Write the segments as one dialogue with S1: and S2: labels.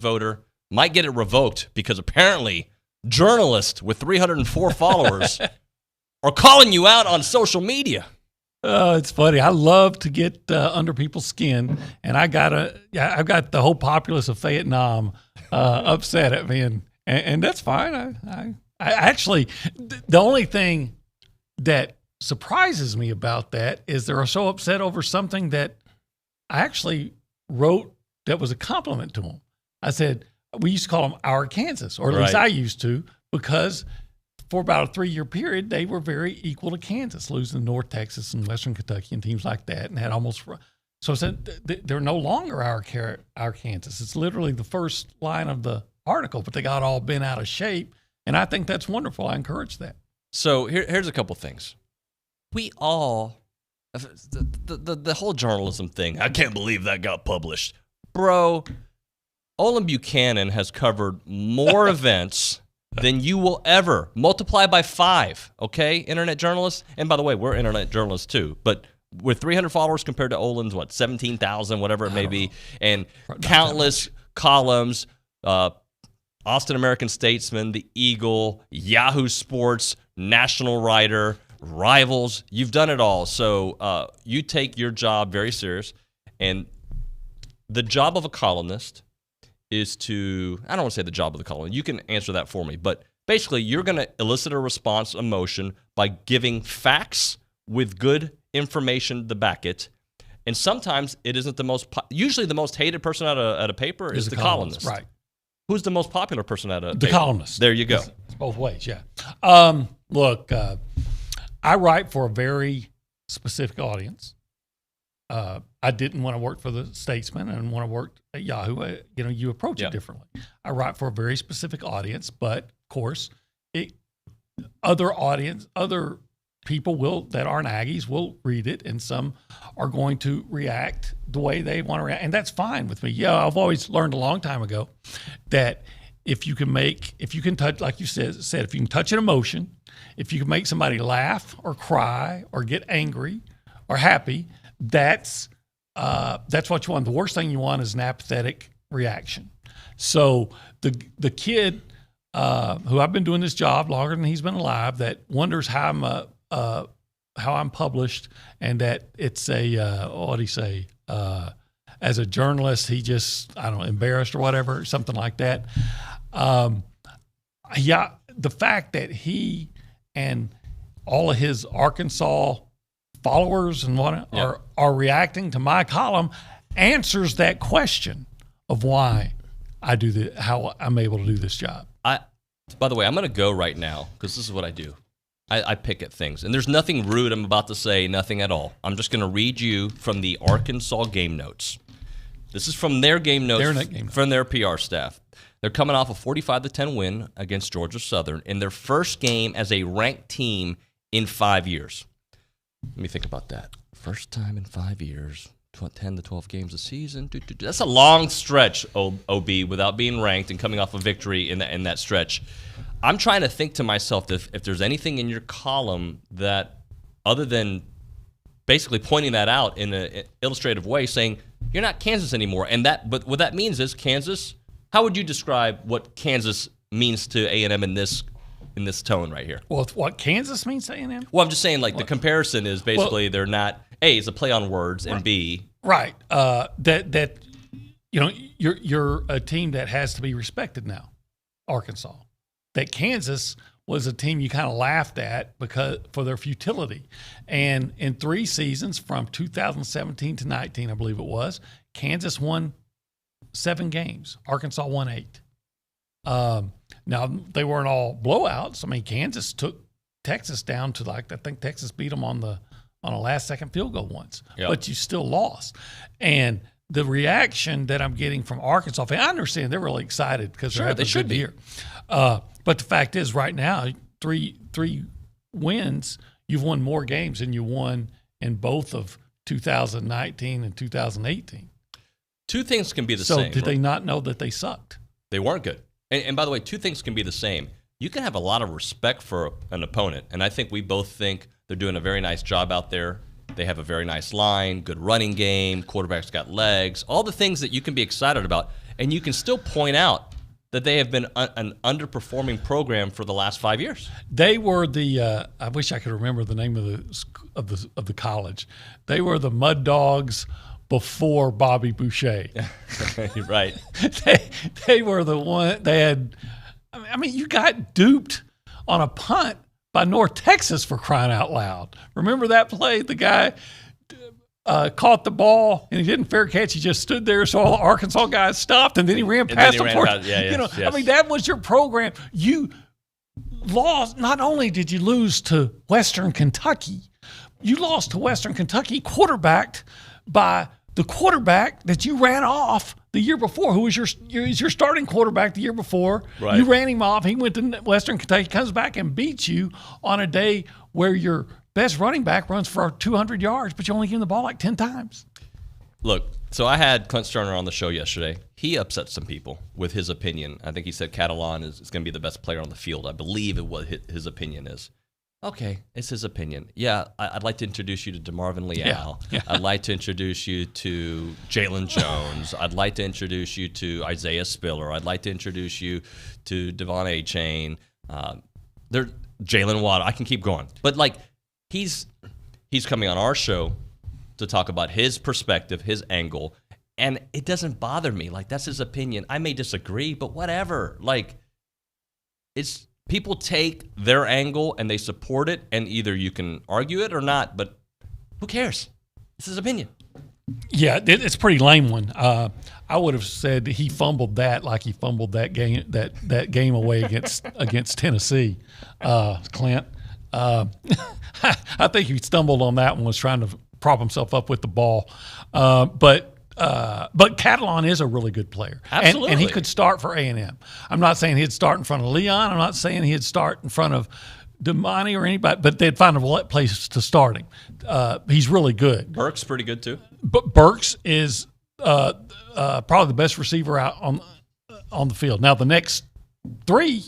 S1: voter might get it revoked because apparently journalists with 304 followers are calling you out on social media.
S2: Oh, it's funny. I love to get under people's skin, and I've got the whole populace of Vietnam upset at me, and that's fine. I actually, the only thing that surprises me about that is they're so upset over something that I actually wrote that was a compliment to them. I said, we used to call them our Kansas, or at least I used to, because for about a 3-year period, they were very equal to Kansas, losing to North Texas and Western Kentucky and teams like that, and had almost. So I said they're no longer our Kansas. It's literally the first line of the article, but they got all bent out of shape, and I think that's wonderful. I encourage that.
S1: So here's a couple things. We all, the whole journalism thing. I can't believe that got published, bro. Olin Buchanan has covered more events than you will ever multiply by 5, okay, internet journalists? And by the way, we're internet journalists too, but with 300 followers compared to Olin's, 17,000, whatever it may be, and countless columns, Austin American Statesman, The Eagle, Yahoo Sports, National Writer, Rivals, you've done it all. So you take your job very serious, and the job of a columnist is to, I don't want to say the job of the columnist, you can answer that for me, but basically you're going to elicit a response, emotion, by giving facts with good information to back it. And sometimes it isn't the most, usually the most hated person at a paper is the columnist.
S2: Right.
S1: Who's the most popular person at a
S2: The
S1: paper?
S2: columnist.
S1: There you go.
S2: It's both ways, yeah. Look, I write for a very specific audience. I didn't when I worked for the Statesman, and when I worked at Yahoo, you approach it differently. I write for a very specific audience, but of course, other people that aren't Aggies will read it, and some are going to react the way they want to react, and that's fine with me. Yeah, I've always learned a long time ago that if you can touch, like you said, if you can touch an emotion, if you can make somebody laugh or cry or get angry or happy, that's what you want. The worst thing you want is an apathetic reaction. So the kid who I've been doing this job longer than he's been alive, that wonders how I'm published, and that it's what do you say? As a journalist, he just, I don't know, embarrassed or whatever, something like that. Yeah, the fact that he and all of his Arkansas followers and are reacting to my column answers that question of why I do how I'm able to do this job.
S1: By the way, I'm going to go right now because this is what I do. I pick at things, and there's nothing rude I'm about to say, nothing at all. I'm just going to read you from the Arkansas game notes. This is from their game notes, from their PR staff. They're coming off a 45-10 win against Georgia Southern in their first game as a ranked team in 5 years. Let me think about that. First time in 5 years, 10 to 12 games a season. That's a long stretch, OB, without being ranked and coming off a victory in that stretch. I'm trying to think to myself if there's anything in your column that, other than basically pointing that out in an illustrative way, saying you're not Kansas anymore. But what that means is Kansas. How would you describe what Kansas means to A&M in this tone right here?
S2: Well, what Kansas means to A&M?
S1: Well, I'm just saying, the comparison is basically they're not. A, it's a play on words, and B,
S2: right. That you're a team that has to be respected now, Arkansas. That Kansas was a team you kind of laughed at for their futility. And in 3 seasons, from 2017 to 19, I believe it was, Kansas won 7 games. Arkansas won 8. Now, they weren't all blowouts. I mean, Kansas took Texas down to I think Texas beat them on a last-second field goal once. Yep. But you still lost. And the reaction that I'm getting from Arkansas, I understand they're really excited because they're having a good year. But the fact is, right now, 3 wins, you've won more games than you won in both of 2019 and 2018.
S1: 2 things can be the same.
S2: So did they not know that they sucked?
S1: They weren't good. And by the way, 2 things can be the same. You can have a lot of respect for an opponent, and I think we both think they're doing a very nice job out there They have a very nice line, good running game, quarterback's got legs, all the things that you can be excited about. And you can still point out that they have been an underperforming program for the last 5 years.
S2: They were the I wish I could remember the name of the college. They were the Mud Dogs before Bobby Boucher.
S1: You're right.
S2: They were the one. They had. I mean, you got duped on a punt by North Texas, for crying out loud. Remember that play? The guy caught the ball and he didn't fair catch. He just stood there, so all the Arkansas guys stopped, and then he ran past them.
S1: Yes.
S2: I mean, that was your program. You lost. Not only did you lose to Western Kentucky, you lost to Western Kentucky quarterbacked by the quarterback that you ran off the year before, who was your starting quarterback the year before.
S1: Right.
S2: You ran him off. He went to Western Kentucky, comes back and beats you on a day where your best running back runs for 200 yards, but you only give him the ball like 10 times.
S1: Look, so I had Clint Sterner on the show yesterday. He upset some people with his opinion. I think he said Catalan is going to be the best player on the field. I believe it what his opinion is. Okay, it's his opinion. Yeah, I'd like to introduce you to DeMarvin Leal. Yeah. I'd like to introduce you to Jalen Jones. I'd like to introduce you to Isaiah Spiller. I'd like to introduce you to Devon A-Chain. Jalen Watt. I can keep going. But, like, he's coming on our show to talk about his perspective, his angle, and it doesn't bother me. Like, that's his opinion. I may disagree, but whatever. Like, it's... People take their angle and they support it, and either you can argue it or not, but who cares? It's his opinion.
S2: Yeah, it's a pretty lame one. I would have said he fumbled that like he fumbled that game that game away against Tennessee, Clint. I think he stumbled on that one, was trying to prop himself up with the ball. But Catalan is a really good player.
S1: Absolutely.
S2: And he could start for A&M. I'm not saying he'd start in front of Leon. I'm not saying he'd start in front of Damani or anybody, but they'd find a place to start him. He's really good.
S1: Burke's pretty good too.
S2: But Burks is probably the best receiver out on the field. Now, the next three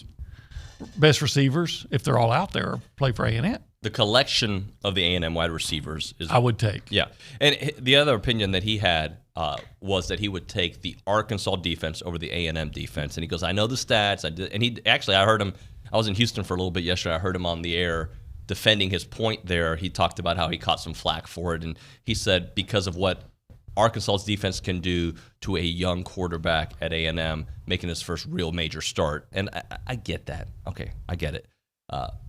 S2: best receivers, if they're all out there, play for A&M.
S1: The collection of the A&M wide receivers is...
S2: I would take.
S1: Yeah. And the other opinion that he had was that he would take the Arkansas defense over the A&M defense. And he goes, I know the stats. I heard him. I was in Houston for a little bit yesterday. I heard him on the air defending his point there. He talked about how he caught some flack for it. And he said because of what Arkansas's defense can do to a young quarterback at A&M, making his first real major start. And I get that. Okay, I get it.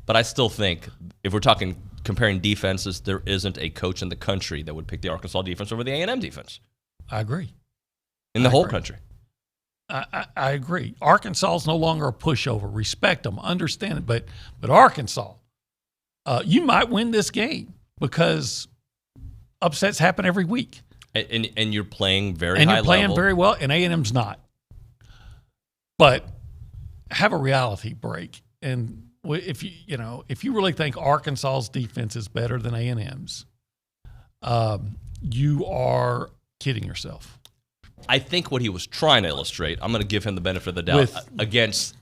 S1: But I still think if we're talking comparing defenses, there isn't a coach in the country that would pick the Arkansas defense over the A&M defense.
S2: I agree.
S1: In the whole country.
S2: I agree. Arkansas is no longer a pushover. Respect them, understand it. But Arkansas, you might win this game because upsets happen every week.
S1: And you're playing very high
S2: level. And
S1: you're
S2: playing very well, and A&M's not. But have a reality break. And if you really think Arkansas's defense is better than A&M's, you are kidding yourself.
S1: I think what he was trying to illustrate, I'm going to give him the benefit of the doubt against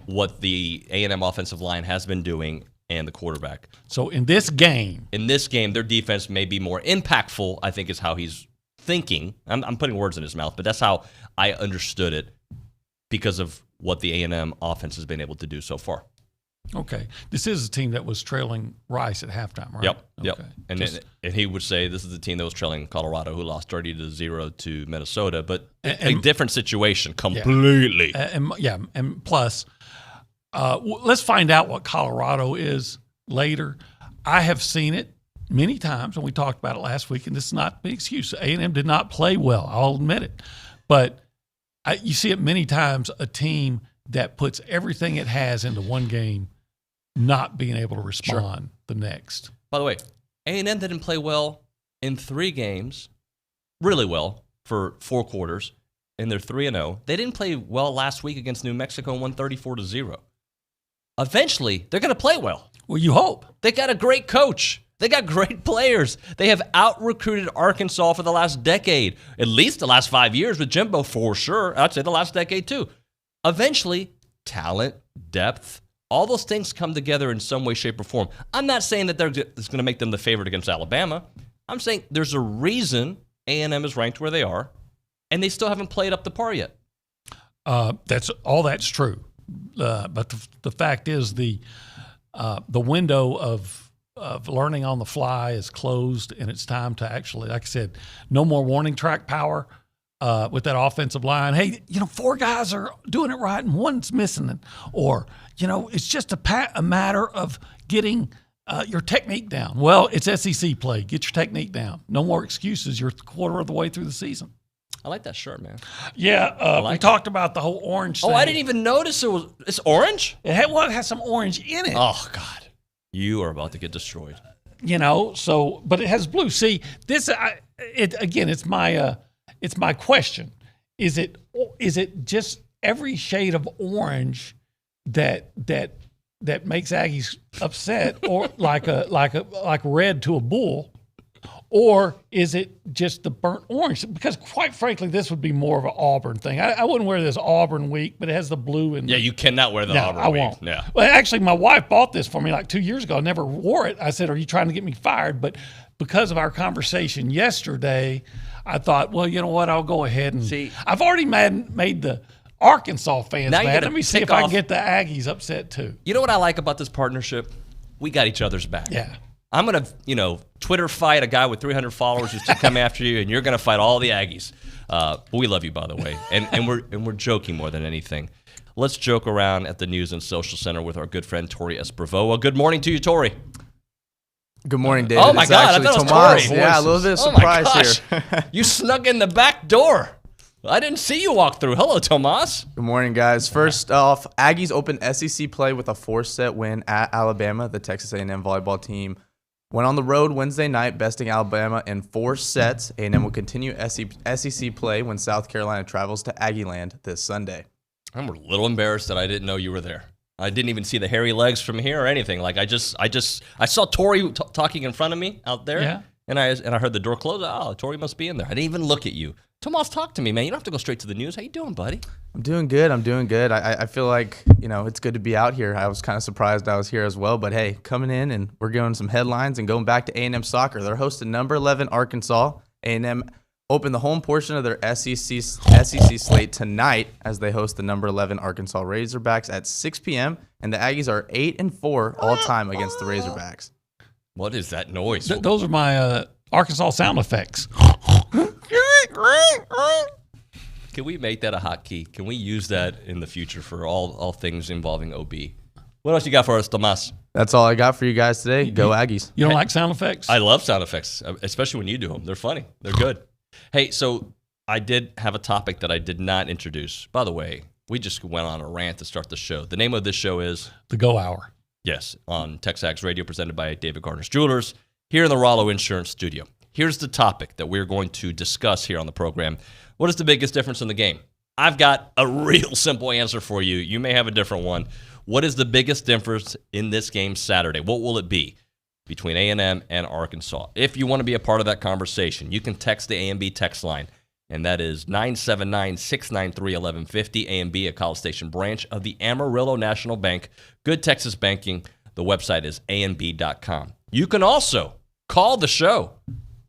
S1: what the A&M offensive line has been doing and the quarterback.
S2: So in this game,
S1: their defense may be more impactful, I think is how he's thinking. I'm putting words in his mouth, but that's how I understood it because of what the A&M offense has been able to do so far.
S2: Okay. This is a team that was trailing Rice at halftime, right?
S1: Yep. And he would say this is the team that was trailing Colorado, who lost 30-0 to Minnesota, but a different situation completely.
S2: Yeah. And plus, let's find out what Colorado is later. I have seen it many times, and we talked about it last week, and this is not the excuse. A&M did not play well. I'll admit it. But you see it many times, a team that puts everything it has into one game not being able to respond the next.
S1: By the way, A&M didn't play well in 3 games, really well for 4 quarters, and they're 3-0. They didn't play well last week against New Mexico and won 34-0. Eventually, they're going to play well.
S2: Well, you hope.
S1: They got a great coach. They got great players. They have out-recruited Arkansas for the last decade, at least the last 5 years with Jimbo for sure. I'd say the last decade too. Eventually, talent, depth, All those things come together in some way, shape, or form. I'm not saying that it's going to make them the favorite against Alabama. I'm saying there's a reason A&M is ranked where they are, and they still haven't played up to par yet.
S2: That's true. But the fact is the window of learning on the fly is closed, and it's time to actually, like I said, no more warning track power with that offensive line. Hey, 4 guys are doing it right and one's missing it. Or, it's just a matter of getting your technique down. Well, it's SEC play. Get your technique down. No more excuses. You're a quarter of the way through the season.
S1: I like that shirt, man.
S2: Yeah, we talked about the whole orange thing.
S1: Oh, I didn't even notice it's orange?
S2: It has some orange in it.
S1: Oh, God. You are about to get destroyed.
S2: But it has blue. See, this, it's my question. Is it just every shade of orange that makes Aggies upset, or like red to a bull, or is it just the burnt orange? Because quite frankly, this would be more of an Auburn thing. I wouldn't wear this Auburn week, but it has the blue and
S1: you cannot wear the Auburn week. I won't. Yeah.
S2: Well, actually, my wife bought this for me like 2 years ago. I never wore it. I said, "Are you trying to get me fired?" But because of our conversation yesterday, I thought, well, you know what? I'll go ahead and see. I've already made the Arkansas fans mad. Let me see if I can get the Aggies upset too.
S1: You know what I like about this partnership? We got each other's back.
S2: Yeah.
S1: I'm going to, Twitter fight a guy with 300 followers who's to come after you, and you're going to fight all the Aggies. But we love you, by the way. And we're joking more than anything. Let's joke around at the News and Social Center with our good friend Tori Esprevoa. Good morning to you, Tori.
S3: Good morning, David.
S1: Oh, my God. I thought it was Tori.
S3: Yeah, a little bit of surprise here.
S1: You snuck in the back door. I didn't see you walk through. Hello, Tomas.
S3: Good morning, guys. First off, Aggies opened SEC play with a 4-set win at Alabama. The Texas A&M volleyball team went on the road Wednesday night, besting Alabama in 4 sets. A&M will continue SEC play when South Carolina travels to Aggieland this Sunday.
S1: I'm a little embarrassed that I didn't know you were there. I didn't even see the hairy legs from here or anything. Like I saw Tori talking in front of me out there.
S2: Yeah.
S1: And I heard the door close. Oh, Tori must be in there. I didn't even look at you. Tomas, talk to me, man. You don't have to go straight to the news. How you doing, buddy?
S3: I'm doing good. I feel like, it's good to be out here. I was kind of surprised I was here as well. But, hey, coming in and we're going some headlines and going back to A&M soccer. They're hosting number 11 Arkansas. A&M open the home portion of their SEC slate tonight as they host the number 11 Arkansas Razorbacks at 6 p.m. And the Aggies are 8-4 all-time against the Razorbacks.
S1: What is that noise?
S2: Those are my Arkansas sound effects.
S1: Can we make that a hotkey? Can we use that in the future for all things involving OB? What else you got for us, Tomas?
S3: That's all I got for you guys today. Go Aggies.
S2: You don't like sound effects?
S1: I love sound effects, especially when you do them. They're funny. They're good. Hey, so I did have a topic that I did not introduce. By the way, we just went on a rant to start the show. The name of this show is
S2: The Go Hour.
S1: Yes, on TexAgs Radio, presented by David Gardner's Jewelers, here in the Rollo Insurance Studio. Here's the topic that we're going to discuss here on the program. What is the biggest difference in the game? I've got a real simple answer for you. You may have a different one. What is the biggest difference in this game Saturday? What will it be between A&M and Arkansas? If you want to be a part of that conversation, you can text the A&B text line, and that is 979-693-1150. A&B, a College Station branch of the Amarillo National Bank. Good Texas banking. The website is anb.com. You can also call the show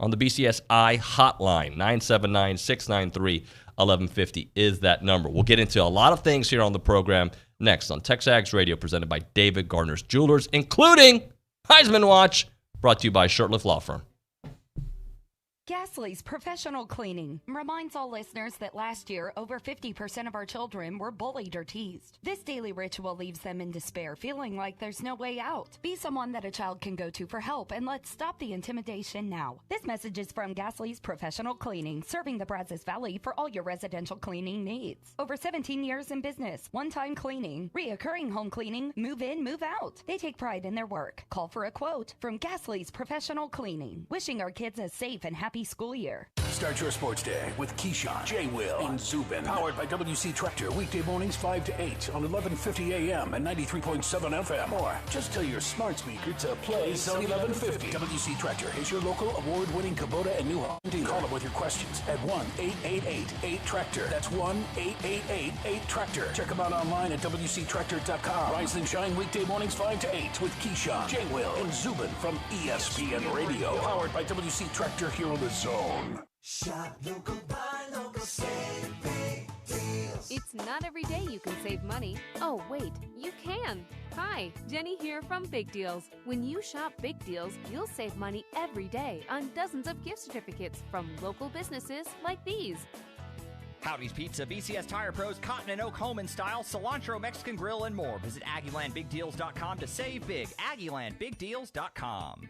S1: on the BCSI hotline. 979-693-1150 is that number. We'll get into a lot of things here on the program next on TexAgs Radio, presented by David Gardner's Jewelers, including Heisman Watch, brought to you by Shirtlift Law Firm.
S4: Gasly's Professional Cleaning reminds all listeners that last year, over 50% of our children were bullied or teased. This daily ritual leaves them in despair, feeling like there's no way out. Be someone that a child can go to for help, and let's stop the intimidation now. This message is from Gasly's Professional Cleaning, serving the Brazos Valley for all your residential cleaning needs. Over 17 years in business, one-time cleaning, reoccurring home cleaning, move in, move out. They take pride in their work. Call for a quote from Gasly's Professional Cleaning. Wishing our kids a safe and happy school year.
S5: Start your sports day with Keyshawn, J. Will, and Zubin. Powered by WC Tractor. Weekday mornings 5 to 8 on 1150 AM and 93.7 FM. Or just tell your smart speaker to play Zone 1150. WC Tractor is your local award-winning Kubota and New Holland dealer. Call them with your questions at 1-888-8-TRACTOR. That's 1-888-8-TRACTOR. Check them out online at WCTractor.com. Rise and shine weekday mornings 5 to 8 with Keyshawn, J. Will, and Zubin from ESPN Radio. Powered by WC Tractor here on the Zone.
S6: Shop local, buy local, save big deals.
S7: It's not every day you can save money. Oh, wait, you can. Hi, Jenny here from Big Deals. When you shop Big Deals, you'll save money every day on dozens of gift certificates from local businesses like these.
S8: Howdy's Pizza, BCS Tire Pros, Cotton and Oak Home and Style, Cilantro Mexican Grill, and more. Visit AggielandBigDeals.com to save big. AggielandBigDeals.com.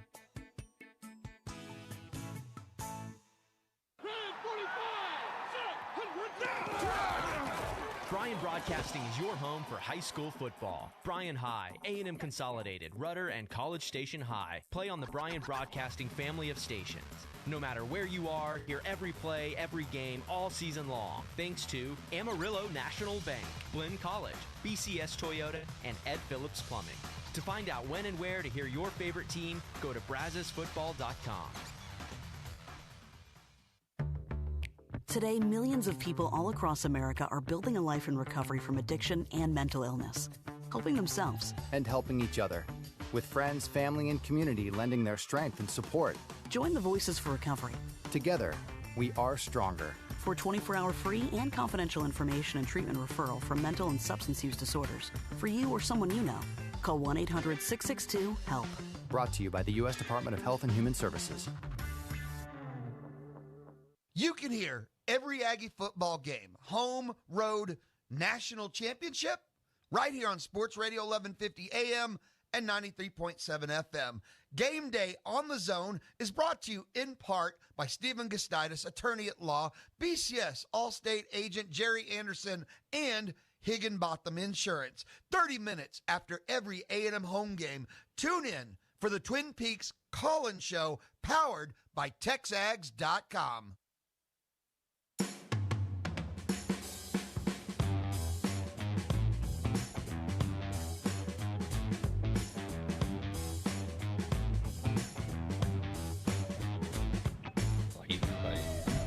S9: Bryan Broadcasting is your home for high school football. Bryan High, A&M Consolidated, Rudder, and College Station High play on the Bryan Broadcasting family of stations. No matter where you are, hear every play, every game, all season long. Thanks to Amarillo National Bank, Glenn College, BCS Toyota, and Ed Phillips Plumbing. To find out when and where to hear your favorite team, go to brazosfootball.com.
S10: Today, millions of people all across America are building a life in recovery from addiction and mental illness, helping themselves
S11: and helping each other, with friends, family, and community lending their strength and support.
S10: Join the Voices for Recovery.
S11: Together, we are stronger.
S10: For 24-hour free and confidential information and treatment referral for mental and substance use disorders, for you or someone you know, call 1-800-662-HELP.
S11: Brought to you by the U.S. Department of Health and Human Services.
S12: You can hear every Aggie football game, home, road, national championship, right here on Sports Radio 1150 AM and 93.7 FM. Game Day on the Zone is brought to you in part by Stephen Gustitis, attorney at law, BCS Allstate agent Jerry Anderson, and Higginbotham Insurance. 30 minutes after every A&M home game, tune in for the Twin Peaks Call-In Show, powered by TexAgs.com.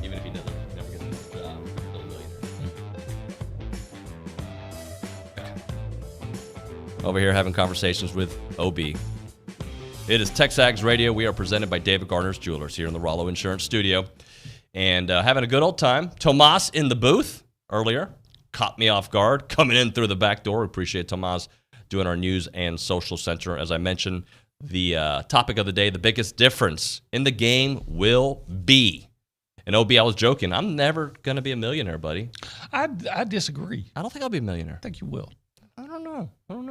S1: Even if he never gets a job, he's still a millionaire. Over here having conversations with OB. It is TexAgs Radio. We are presented by David Garner's Jewelers here in the Rollo Insurance Studio. And having a good old time. Tomas in the booth earlier. Caught me off guard. Coming in through the back door. Appreciate Tomas doing our news and social center. As I mentioned, the topic of the day, the biggest difference in the game will be. And OB, I was joking. I'm never going to be a millionaire, buddy.
S2: I disagree.
S1: I don't think I'll be a millionaire.
S2: I think you will.
S1: I don't know.
S2: Yeah.
S1: I don't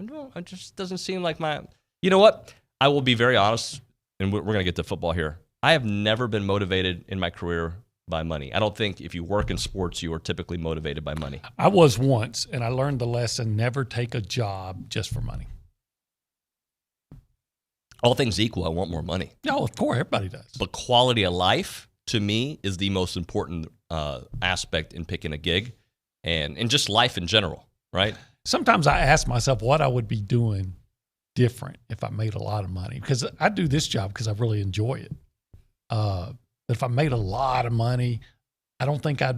S1: know. It just doesn't seem like my... You know what? I will be very honest, and we're going to get to football here. I have never been motivated in my career by money. I don't think if you work in sports, you are typically motivated by money.
S2: I was once, and I learned the lesson, never take a job just for money.
S1: All things equal, I want more money.
S2: No, of course, everybody does.
S1: But quality of life, to me, is the most important aspect in picking a gig and just life in general, right?
S2: Sometimes I ask myself what I would be doing different if I made a lot of money, because I do this job because I really enjoy it. But if I made a lot of money, I don't think I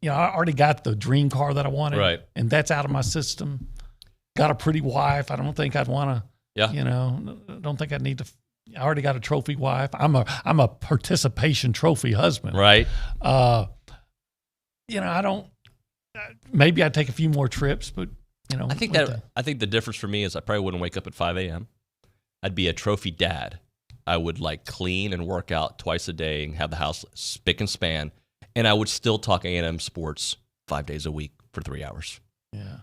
S2: already got the dream car that I wanted,
S1: right? And
S2: that's out of my system. Got a pretty wife. I don't think I'd want to, I don't think I'd need to. I already got a trophy wife. I'm a participation trophy husband,
S1: right?
S2: I don't. Maybe I'd take a few more trips, but
S1: I think the difference for me is I probably wouldn't wake up at 5 a.m. I'd be a trophy dad. I would clean and work out twice a day and have the house spick and span, and I would still talk A&M sports 5 days a week for 3 hours.
S2: Yeah,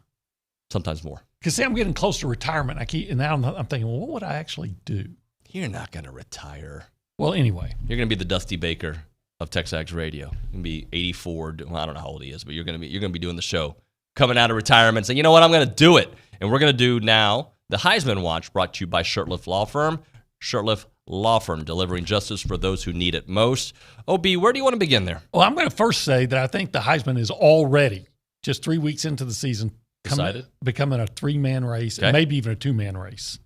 S1: sometimes more.
S2: Because I'm getting close to retirement. And now I'm thinking, well, what would I actually do?
S1: You're not going to retire.
S2: Well, anyway,
S1: you're going to be the Dusty Baker of TexAgs Radio. You're going to be 84. Well, I don't know how old he is, but you're going to be doing the show, coming out of retirement, saying, you know what, I'm going to do it. And we're going to do now the Heisman Watch, brought to you by Shirtlift Law Firm. Shirtlift law firm, delivering justice for those who need it most. OB, where do you want to begin there?
S2: Well, I'm going to first say that I think the Heisman is already, just 3 weeks into the season, becoming a 3-man race, and maybe even a 2-man race.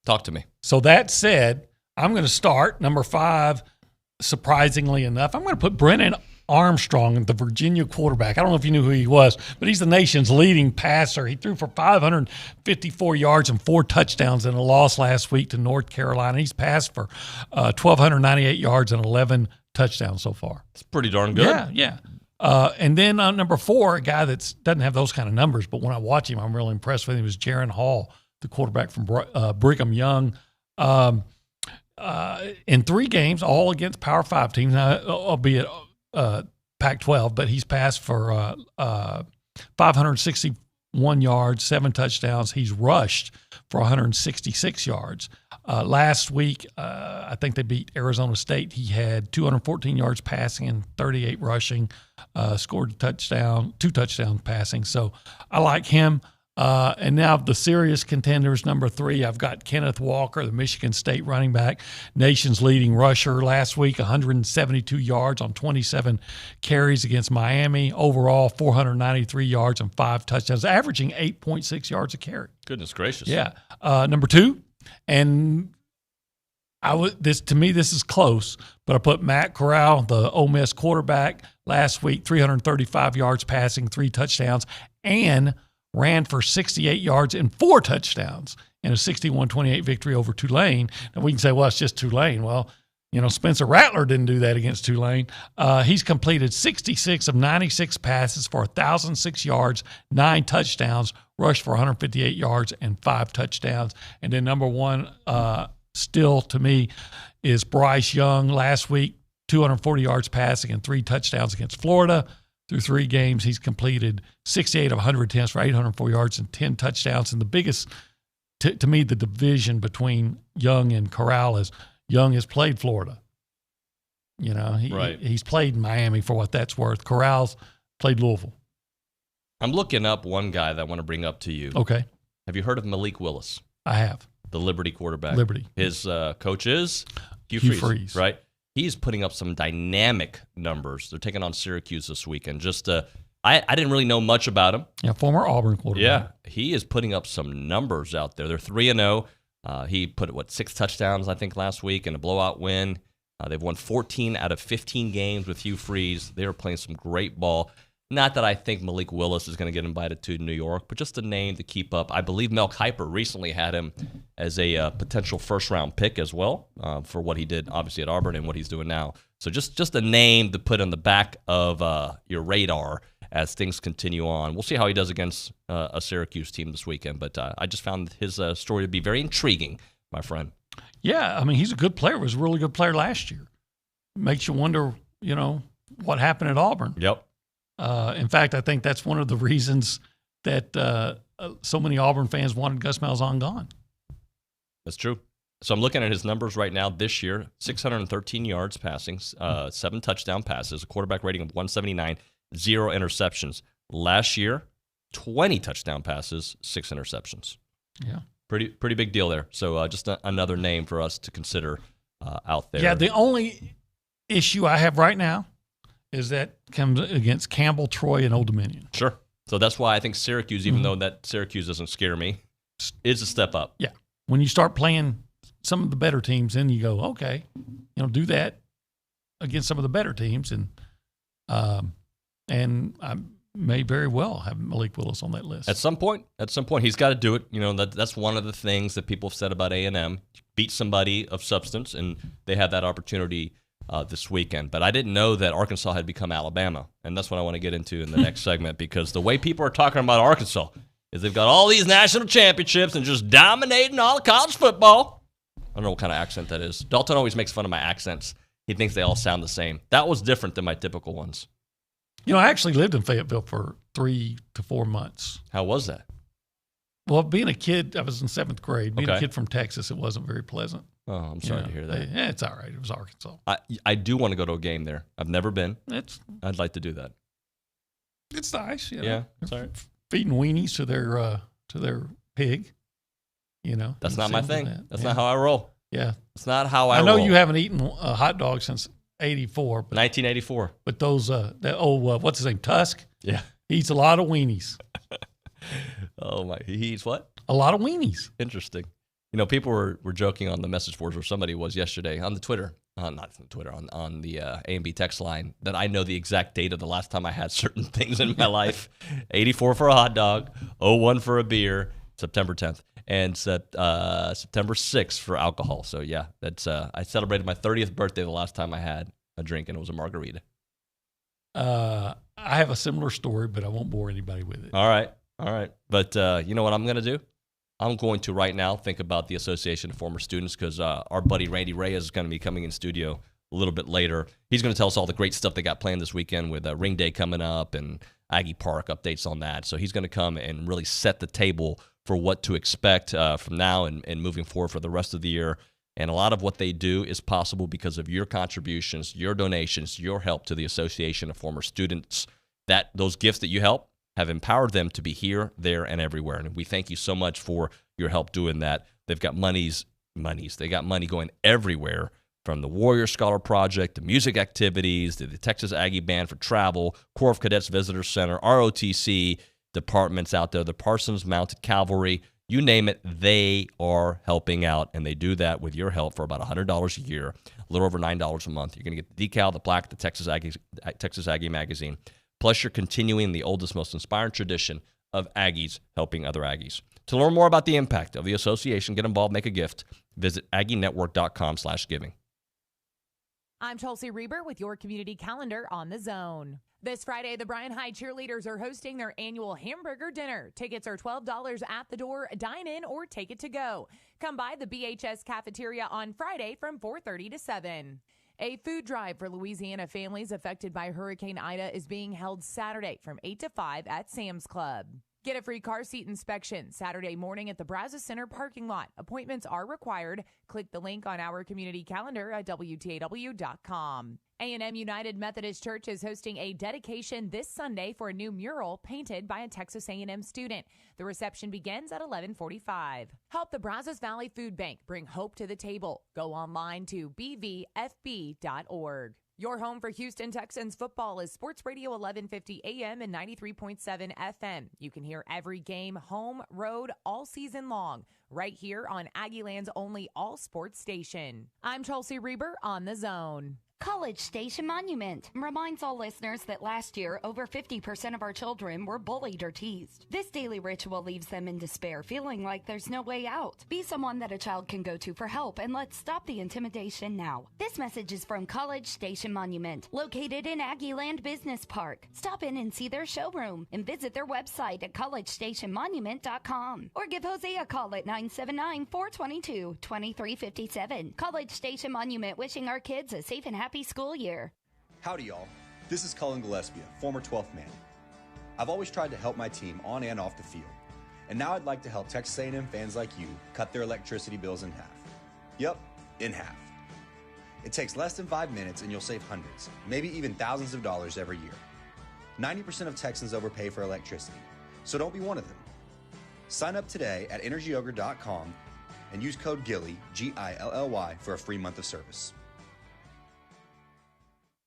S1: Talk to me.
S2: So that said, I'm going to start number 5, surprisingly enough. I'm going to put Brennan Armstrong, the Virginia quarterback. I don't know if you knew who he was, but he's the nation's leading passer. He threw for 554 yards and 4 touchdowns in a loss last week to North Carolina. He's passed for 1,298 yards and 11 touchdowns so far.
S1: It's pretty darn good.
S2: Yeah. And then number 4, a guy that doesn't have those kind of numbers, but when I watch him, I'm really impressed with him, is Jaron Hall, the quarterback from Brigham Young. In 3 games, all against Power 5 teams, now, albeit Pac-12, but he's passed for 561 yards, 7 touchdowns. He's rushed for 166 yards. Last week, I think they beat Arizona State. He had 214 yards passing and 38 rushing, scored a touchdown, 2 touchdowns passing. So I like him. And now the serious contenders, number 3, I've got Kenneth Walker, the Michigan State running back, nation's leading rusher. Last week, 172 yards on 27 carries against Miami. Overall, 493 yards and 5 touchdowns, averaging 8.6 yards a carry.
S1: Goodness gracious.
S2: Yeah. Number 2, and to me, this is close, but I put Matt Corral, the Ole Miss quarterback, last week, 335 yards passing, 3 touchdowns, and ran for 68 yards and 4 touchdowns in a 61-28 victory over Tulane. Now, we can say, well, it's just Tulane. Well, Spencer Rattler didn't do that against Tulane. He's completed 66 of 96 passes for 1,006 yards, 9 touchdowns, rushed for 158 yards and 5 touchdowns. And then number 1, still to me, is Bryce Young. Last week, 240 yards passing and 3 touchdowns against Florida. Through 3 games, he's completed 68 of 100 attempts for 804 yards and 10 touchdowns. And the biggest, to me, the division between Young and Corral is Young has played Florida. He's played Miami for what that's worth. Corral's played Louisville.
S1: I'm looking up one guy that I want to bring up to you.
S2: Okay.
S1: Have you heard of Malik Willis?
S2: I have.
S1: The Liberty quarterback.
S2: Liberty.
S1: His coach is
S2: Hugh Freeze.
S1: Right? He's putting up some dynamic numbers. They're taking on Syracuse this weekend. I didn't really know much about him.
S2: Yeah, former Auburn quarterback.
S1: Yeah, he is putting up some numbers out there. They're 3-0. He put, 6 touchdowns, I think, last week in a blowout win. They've won 14 out of 15 games with Hugh Freeze. They are playing some great ball. Not that I think Malik Willis is going to get invited to New York, but just a name to keep up. I believe Mel Kiper recently had him as a potential first-round pick as well for what he did, obviously, at Auburn and what he's doing now. So just a name to put on the back of your radar as things continue on. We'll see how he does against a Syracuse team this weekend, but I just found his story to be very intriguing, my friend.
S2: Yeah, I mean, he's a good player. He was a really good player last year. Makes you wonder, what happened at Auburn.
S1: Yep.
S2: In fact, I think that's one of the reasons that so many Auburn fans wanted Gus Malzahn gone.
S1: That's true. So I'm looking at his numbers right now this year, 613 yards passing, 7 touchdown passes, a quarterback rating of 179, 0 interceptions. Last year, 20 touchdown passes, 6 interceptions.
S2: Yeah.
S1: Pretty big deal there. So just another name for us to consider out there.
S2: Yeah, the only issue I have right now is that comes against Campbell, Troy, and Old Dominion.
S1: Sure. So that's why I think Syracuse, even though that Syracuse doesn't scare me, is a step up.
S2: Yeah. When you start playing some of the better teams, then you go, okay, do that against some of the better teams. And I may very well have Malik Willis on that list.
S1: At some point, he's got to do it. That's one of the things that people have said about A&M. Beat somebody of substance, and they have that opportunity this weekend. But I didn't know that Arkansas had become Alabama, and that's what I want to get into in the next segment, because the way people are talking about Arkansas is they've got all these national championships and just dominating all of college football. I don't know what kind of accent that is. Dalton always makes fun of my accents. He thinks they all sound the same. That was different than my typical ones.
S2: I actually lived in Fayetteville for 3 to 4 months.
S1: How was that?
S2: Well, being a kid, I was in 7th grade. Being a kid from Texas, it wasn't very pleasant.
S1: Oh, I'm sorry to hear that.
S2: Yeah, it's all right. It was Arkansas.
S1: I do want to go to a game there. I've never been. I'd like to do that.
S2: It's nice.
S1: Yeah, it's all right.
S2: Feeding weenies to their pig.
S1: That's not my thing. That's not how I roll.
S2: Yeah.
S1: It's not how I
S2: know
S1: roll.
S2: you haven't eaten a hot dog since 84.
S1: 1984.
S2: But those, what's his name, Tusk?
S1: Yeah.
S2: He eats a lot of weenies.
S1: Oh, my. He eats what?
S2: A lot of weenies.
S1: Interesting. You know, people were joking on the message boards, where somebody was yesterday on the Twitter, not on Twitter, on the A&B text line, that I know the exact date of the last time I had certain things in my life. 84 for a hot dog, 01 for a beer, September 10th, and September 6th for alcohol. So, yeah, that's I celebrated my 30th birthday the last time I had a drink, and it was a margarita.
S2: I have a similar story, but I won't bore anybody with it.
S1: All right. But you know what I'm going to do? I'm going to right now think about the Association of Former Students, because our buddy Randy Reyes is going to be coming in studio a little bit later. He's going to tell us all the great stuff they got planned this weekend with Ring Day coming up and Aggie Park updates on that. So he's going to come and really set the table for what to expect from now and moving forward for the rest of the year. And a lot of what they do is possible because of your contributions, your donations, your help to the Association of Former Students. Those gifts that you help have empowered them to be here, there, and everywhere. And we thank you so much for your help doing that. They've got they got money going everywhere, from the Warrior Scholar Project, to music activities, to the Texas Aggie Band for travel, Corps of Cadets Visitor Center, ROTC departments out there, the Parsons Mounted Cavalry, you name it, they are helping out, and they do that with your help for about $100 a year, a little over $9 a month. You're going to get the decal, the plaque, the Texas Aggie magazine. Plus, you're continuing the oldest, most inspiring tradition of Aggies helping other Aggies. To learn more about the impact of the association, get involved, make a gift, visit aggienetwork.com/giving.
S13: I'm Chelsea Reber with your community calendar on The Zone. This Friday, the Bryan High cheerleaders are hosting their annual hamburger dinner. Tickets are $12 at the door, dine in, or take it to go. Come by the BHS cafeteria on Friday from 4:30 to 7. A food drive for Louisiana families affected by Hurricane Ida is being held Saturday from 8 to 5 at Sam's Club. Get a free car seat inspection Saturday morning at the Brazos Center parking lot. Appointments are required. Click the link on our community calendar at WTAW.com. A&M United Methodist Church is hosting a dedication this Sunday for a new mural painted by a Texas A&M student. The reception begins at 11:45. Help the Brazos Valley Food Bank bring hope to the table. Go online to bvfb.org. Your home for Houston Texans football is Sports Radio 1150 AM and 93.7 FM. You can hear every game, home, road, all season long, right here on Aggieland's only all-sports station. I'm Chelsea Reber on The Zone.
S4: College Station Monument reminds all listeners that last year, over 50% of our children were bullied or teased. This daily ritual leaves them in despair, feeling like there's no way out. Be someone that a child can go to for help, and let's stop the intimidation now. This message is from College Station Monument, located in Aggieland Business Park. Stop in and see their showroom, and visit their website at collegestationmonument.com. Or give Jose a call at 979-422-2357. College Station Monument, wishing our kids a safe and happy school year.
S14: Howdy, y'all. This is Cullen Gillespie, former 12th man. I've always tried to help my team on and off the field, and now I'd like to help Texas A&M fans like you cut their electricity bills in half. Yep, in half. It takes less than 5 minutes, and you'll save hundreds, maybe even thousands of dollars every year. 90% of Texans overpay for electricity, so don't be one of them. Sign up today at energyogre.com and use code GILLY, G-I-L-L-Y, for a free month of service.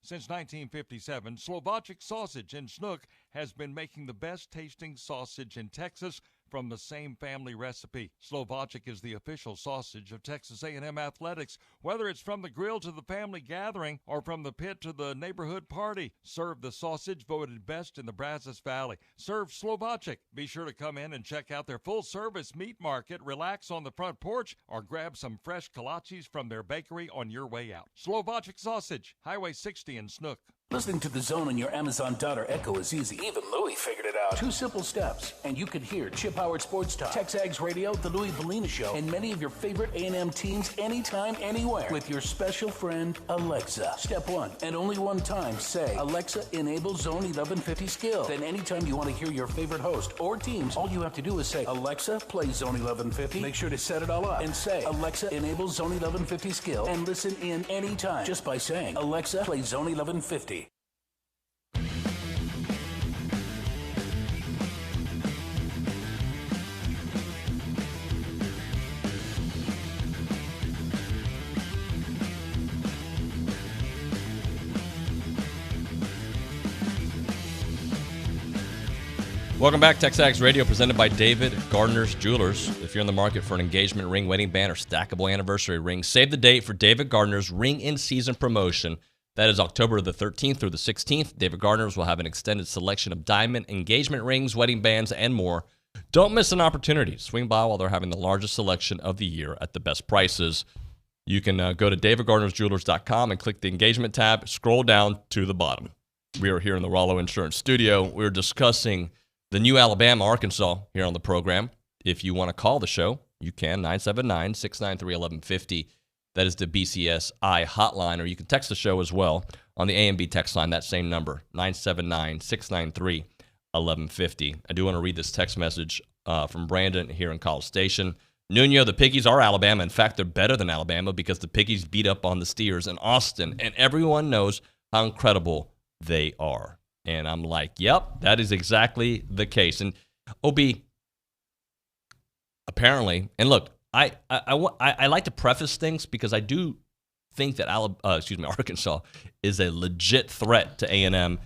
S15: Since 1957, Slovačić Sausage in Snook has been making the best tasting sausage in Texas from the same family recipe. Slovačić is the official sausage of Texas A&M Athletics. Whether it's from the grill to the family gathering or from the pit to the neighborhood party, serve the sausage voted best in the Brazos Valley. Serve Slovačić. Be sure to come in and check out their full-service meat market, relax on the front porch, or grab some fresh kolaches from their bakery on your way out. Slovačić Sausage, Highway 60 in Snook.
S5: Listening to The Zone on your Amazon Dot or Echo is easy. Even Louie figured it out. 2 simple steps, and you can hear Chip Howard Sports Talk, TexAgs Radio, The Louie Bellina Show, and many of your favorite A&M teams anytime, anywhere with your special friend, Alexa. Step 1, and only one time, say, Alexa, enable Zone 1150 skill. Then anytime you want to hear your favorite host or teams, all you have to do is say, Alexa, play Zone 1150. Make sure to set it all up and say, Alexa, enable Zone 1150 skill, and listen in anytime just by saying, Alexa, play Zone 1150.
S1: Welcome back, TexAgs Radio, presented by David Gardner's Jewelers. If you're in the market for an engagement ring, wedding band, or stackable anniversary ring, save the date for David Gardner's Ring in Season promotion. That is October the 13th through the 16th. David Gardner's will have an extended selection of diamond engagement rings, wedding bands, and more. Don't miss an opportunity. Swing by while they're having the largest selection of the year at the best prices. You can go to davidgardnersjewelers.com and click the engagement tab. Scroll down to the bottom. We are here in the Rollo Insurance Studio. We're discussing the new Alabama, Arkansas here on the program. If you want to call the show, you can, 979-693-1150. That is the BCSI hotline, or you can text the show as well on the A&B text line, that same number, 979-693-1150. I do want to read this text message from Brandon here in College Station. Nuno, the Piggies are Alabama. In fact, they're better than Alabama because the Piggies beat up on the Steers in Austin, and everyone knows how incredible they are. And I'm like, yep, that is exactly the case. And OB, apparently, and look, I like to preface things because I do think that Arkansas is a legit threat to A&M.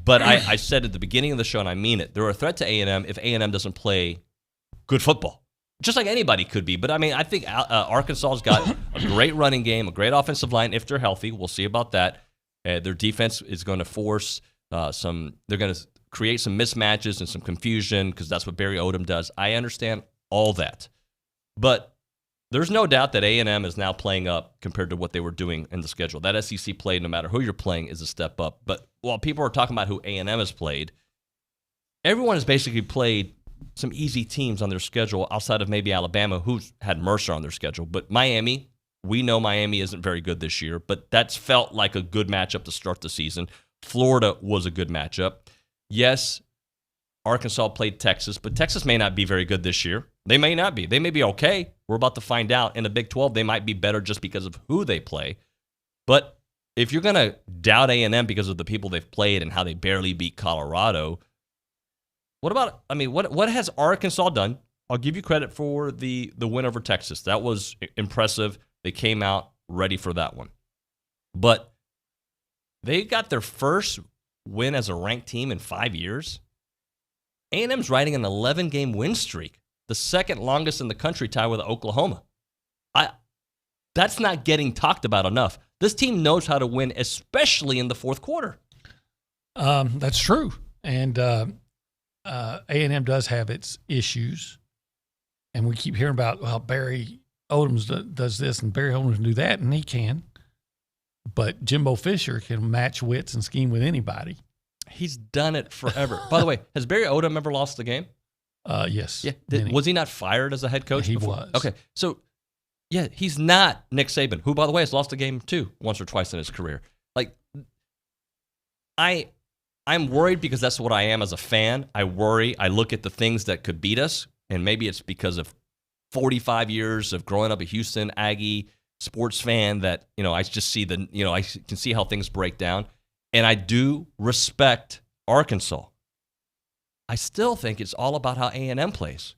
S1: But I said at the beginning of the show, and I mean it, they're a threat to A&M if A&M doesn't play good football. Just like anybody could be. But, I mean, I think Arkansas's got a great running game, a great offensive line if they're healthy. We'll see about that. Their defense is going to force they're going to create some mismatches and some confusion because that's what Barry Odom does. I understand all that. But there's no doubt that A&M is now playing up compared to what they were doing in the schedule. That SEC play, no matter who you're playing, is a step up. But while people are talking about who A&M has played, everyone has basically played some easy teams on their schedule outside of maybe Alabama, who's had Mercer on their schedule. But Miami, we know Miami isn't very good this year, but that's felt like a good matchup to start the season. Florida was a good matchup. Yes, Arkansas played Texas, but Texas may not be very good this year. They may not be. They may be okay. We're about to find out. In the Big 12, they might be better just because of who they play. But if you're going to doubt A&M because of the people they've played and how they barely beat Colorado, what has Arkansas done? I'll give you credit for the win over Texas. That was impressive. They came out ready for that one. But they got their first win as a ranked team in 5 years. A&M's riding an 11-game win streak, the second longest in the country, tied with Oklahoma. That's not getting talked about enough. This team knows how to win, especially in the fourth quarter.
S2: That's true. And A&M does have its issues. And we keep hearing about, well, Barry Odom does this and Barry Odom can do that, and he can. But Jimbo Fisher can match wits and scheme with anybody.
S1: He's done it forever. By the way, has Barry Odom ever lost the game?
S2: Yes.
S1: Yeah. Was he not fired as a head coach?
S2: He
S1: before?
S2: was.
S1: Okay. So, yeah, he's not Nick Saban, who, by the way, has lost a game too, once or twice in his career. Like, I'm worried because that's what I am as a fan. I worry. I look at the things that could beat us, and maybe it's because of 45 years of growing up a Houston Aggie sports fan that, I just see I can see how things break down. And I do respect Arkansas. I still think it's all about how A&M plays.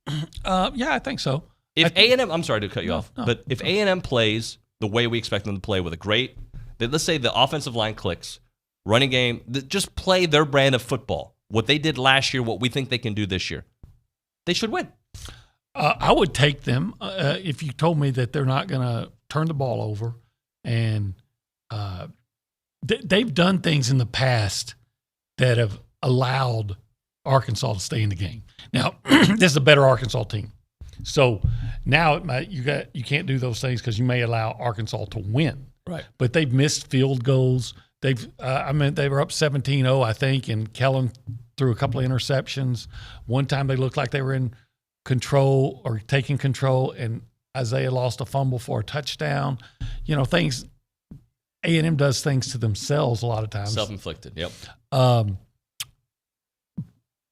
S2: Yeah, I think so.
S1: If A&M, I'm sorry to cut you off, but if A&M plays the way we expect them to play with a great, let's say the offensive line clicks, running game, just play their brand of football. What they did last year, what we think they can do this year, they should win.
S2: I would take them if you told me that they're not going to turn the ball over. And they've done things in the past that have allowed Arkansas to stay in the game. Now, this is a better Arkansas team. So now you can't do those things because you may allow Arkansas to win.
S1: Right.
S2: But they've missed field goals. They were up 17-0, I think, and Kellen threw a couple of interceptions. One time they looked like they were in control or taking control, and Isaiah lost a fumble for a touchdown. Things A&M does things to themselves a lot of times.
S1: Self-inflicted, yep.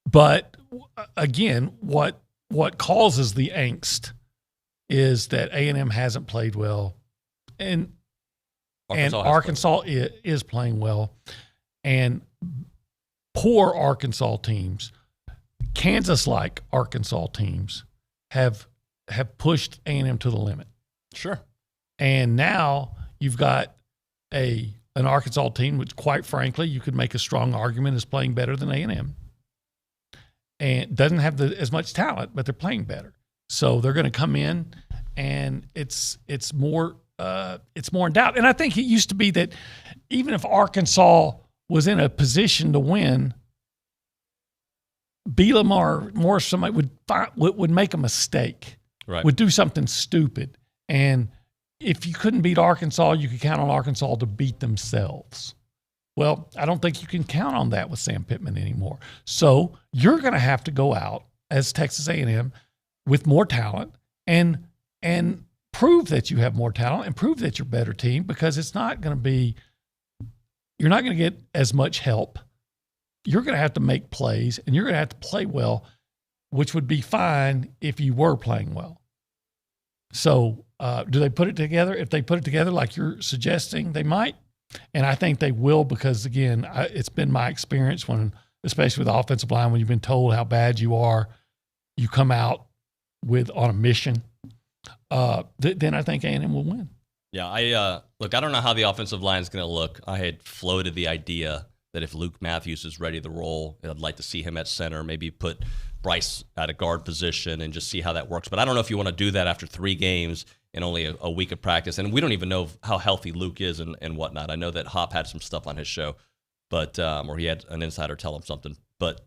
S2: But again, what causes the angst is that A&M hasn't played well, and Arkansas is playing well, and poor Arkansas teams, Kansas-like Arkansas teams, have pushed A&M to the limit.
S1: Sure.
S2: And now you've got an Arkansas team, which, quite frankly, you could make a strong argument is playing better than A&M. and doesn't have as much talent, but they're playing better. So they're going to come in, and it's more in doubt. And I think it used to be that even if Arkansas was in a position to win, Bielema or Morris, somebody would make a mistake,
S1: right,
S2: would do something stupid. And if you couldn't beat Arkansas, you could count on Arkansas to beat themselves. Well, I don't think you can count on that with Sam Pittman anymore. So you're going to have to go out as Texas A&M with more talent and prove that you have more talent and prove that you're a better team, because it's not going to be – you're not going to get as much help. You're going to have to make plays, and you're going to have to play well, which would be fine if you were playing well. So do they put it together? If they put it together like you're suggesting, they might. And I think they will, because, again, it's been my experience when, especially with the offensive line, when you've been told how bad you are, you come out on a mission. Then I think A&M will win.
S1: Yeah, look, I don't know how the offensive line is going to look. I had floated the idea that if Luke Matthews is ready to roll, I'd like to see him at center, maybe put Bryce at a guard position and just see how that works. But I don't know if you want to do that after 3 games and only a week of practice. And we don't even know how healthy Luke is and whatnot. I know that Hop had some stuff on his show, but or he had an insider tell him something. But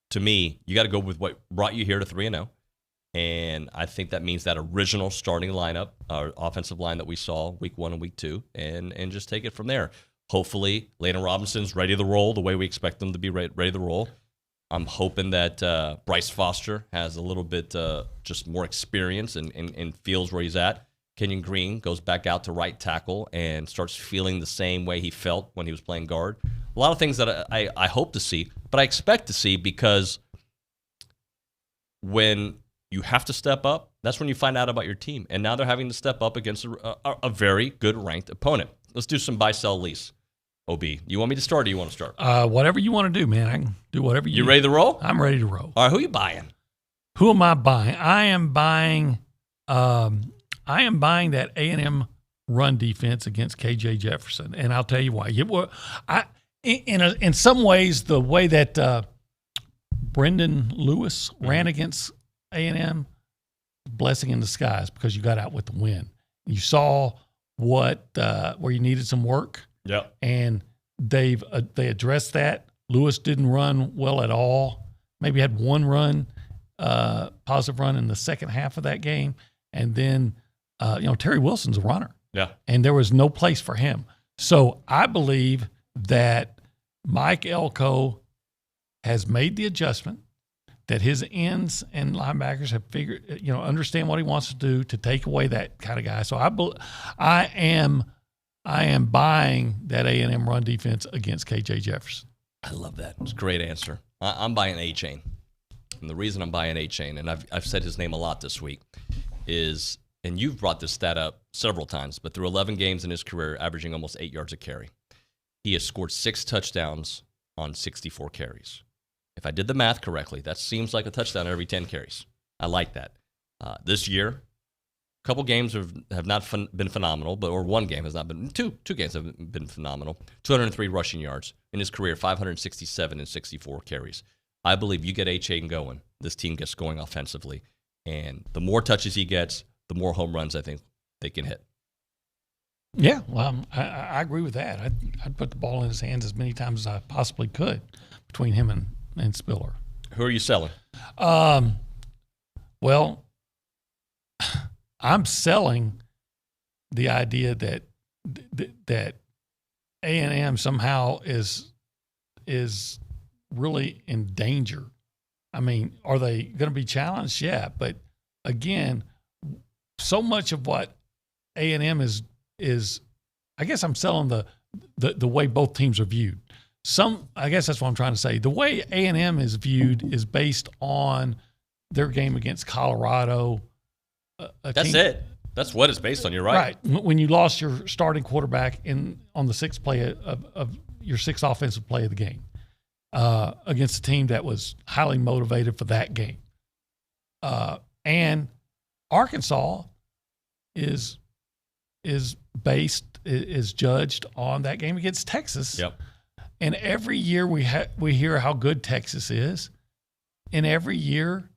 S1: to me, you got to go with what brought you here to 3-0. And I think that means that original starting lineup, our offensive line that we saw week 1 and week 2, and just take it from there. Hopefully, Layden Robinson's ready to roll the way we expect them to be ready to roll. I'm hoping that Bryce Foster has a little bit just more experience and feels where he's at. Kenyon Green goes back out to right tackle and starts feeling the same way he felt when he was playing guard. A lot of things that I hope to see, but I expect to see, because when you have to step up, that's when you find out about your team. And now they're having to step up against a very good ranked opponent. Let's do some buy, sell, lease. OB, you want me to start or do you want to start?
S2: Whatever you want to do, man. I can do whatever you
S1: You ready to roll?
S2: I'm ready to roll.
S1: All right, who are you buying?
S2: Who am I buying? I am buying that A&M run defense against KJ Jefferson, and I'll tell you why. In some ways, the way that Brendan Lewis ran against A&M, blessing in disguise, because you got out with the win. You saw where you needed some work.
S1: Yeah,
S2: and they addressed that. Lewis didn't run well at all. Maybe had one run, positive run in the second half of that game, and then Terry Wilson's a runner.
S1: Yeah,
S2: and there was no place for him. So I believe that Mike Elko has made the adjustment, that his ends and linebackers have figured, understand what he wants to do to take away that kind of guy. So I am buying that A&M run defense against KJ Jefferson.
S1: I love that. It's a great answer. I'm buying A-Chain. And the reason I'm buying A-Chain, and I've said his name a lot this week, is, and you've brought this stat up several times, but through 11 games in his career, averaging almost 8 yards a carry, he has scored 6 touchdowns on 64 carries. If I did the math correctly, that seems like a touchdown every 10 carries. I like that. This year, a couple games have not been phenomenal, or one game has not been. Two games have been phenomenal. 203 rushing yards in his career, 567 and 64 carries. I believe you get A-Chain going, this team gets going offensively, and the more touches he gets, the more home runs I think they can hit.
S2: Yeah, well, I agree with that. I'd put the ball in his hands as many times as I possibly could between him and Spiller.
S1: Who are you selling?
S2: Well, I'm selling the idea that A&M somehow is really in danger. I mean, are they going to be challenged? Yeah, but again, so much of what A&M is I guess I'm selling the way both teams are viewed. I guess that's what I'm trying to say. The way A&M is viewed is based on their game against Colorado.
S1: That's it. That's what it's based on. You're right.
S2: Right. When you lost your starting quarterback on the sixth play of your sixth offensive play of the game against a team that was highly motivated for that game. And Arkansas is judged on that game against Texas.
S1: Yep.
S2: And every year we hear how good Texas is. in every year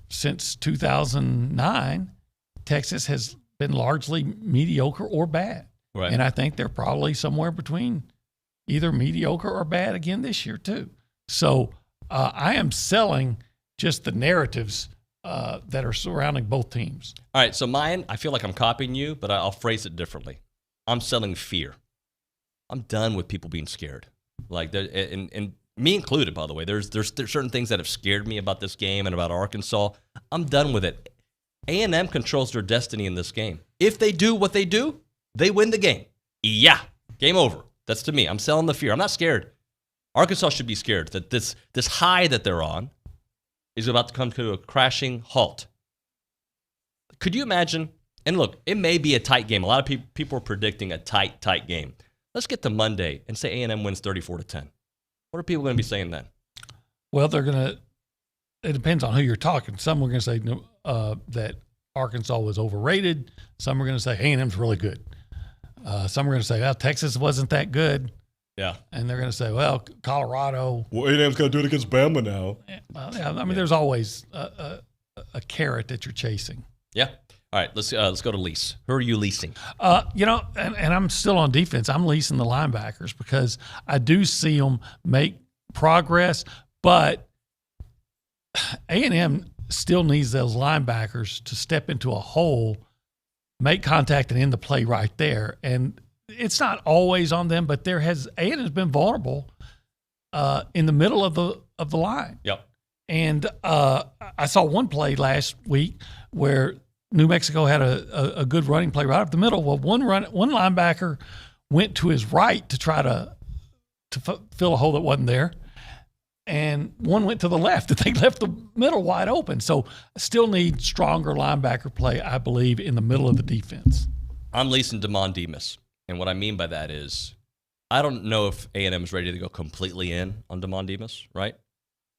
S2: since 2009, Texas has been largely mediocre or bad.
S1: Right.
S2: And I think they're probably somewhere between either mediocre or bad again this year too. So I am selling just the narratives that are surrounding both teams.
S1: All right, so mine, I feel like I'm copying you, but I'll phrase it differently. I'm selling fear. I'm done with people being scared. Like, and me included, by the way. There's certain things that have scared me about this game and about Arkansas. I'm done with it. A&M controls their destiny in this game. If they do what they do, they win the game. Yeah, game over. That's to me. I'm selling the fear. I'm not scared. Arkansas should be scared that this high that they're on is about to come to a crashing halt. Could you imagine? And look, it may be a tight game. A lot of people are predicting a tight game. Let's get to Monday and say A&M wins 34-10. What are people going to be saying then?
S2: Well, it depends on who you're talking. Some are going to say that Arkansas was overrated. Some are going to say A&M's really good. Some are going to say, well, Texas wasn't that good.
S1: Yeah.
S2: And they're going to say, well, Colorado.
S1: Well, A&M's got to do it against Bama now.
S2: Well, yeah, I mean, there's always a carrot that you're chasing.
S1: Yeah. All right, let's go to lease. Who are you leasing?
S2: And I'm still on defense. I'm leasing the linebackers because I do see them make progress, but A&M still needs those linebackers to step into a hole, make contact, and end the play right there. And it's not always on them, but A&M's been vulnerable in the middle of the line.
S1: Yep.
S2: And I saw one play last week where New Mexico had a good running play right up the middle. Well, one linebacker went to his right to try to fill a hole that wasn't there, and one went to the left. They left the middle wide open. So still need stronger linebacker play, I believe, in the middle of the defense.
S1: I'm leasing Damon Demas, and what I mean by that is I don't know if A&M is ready to go completely in on Damon Demas, right?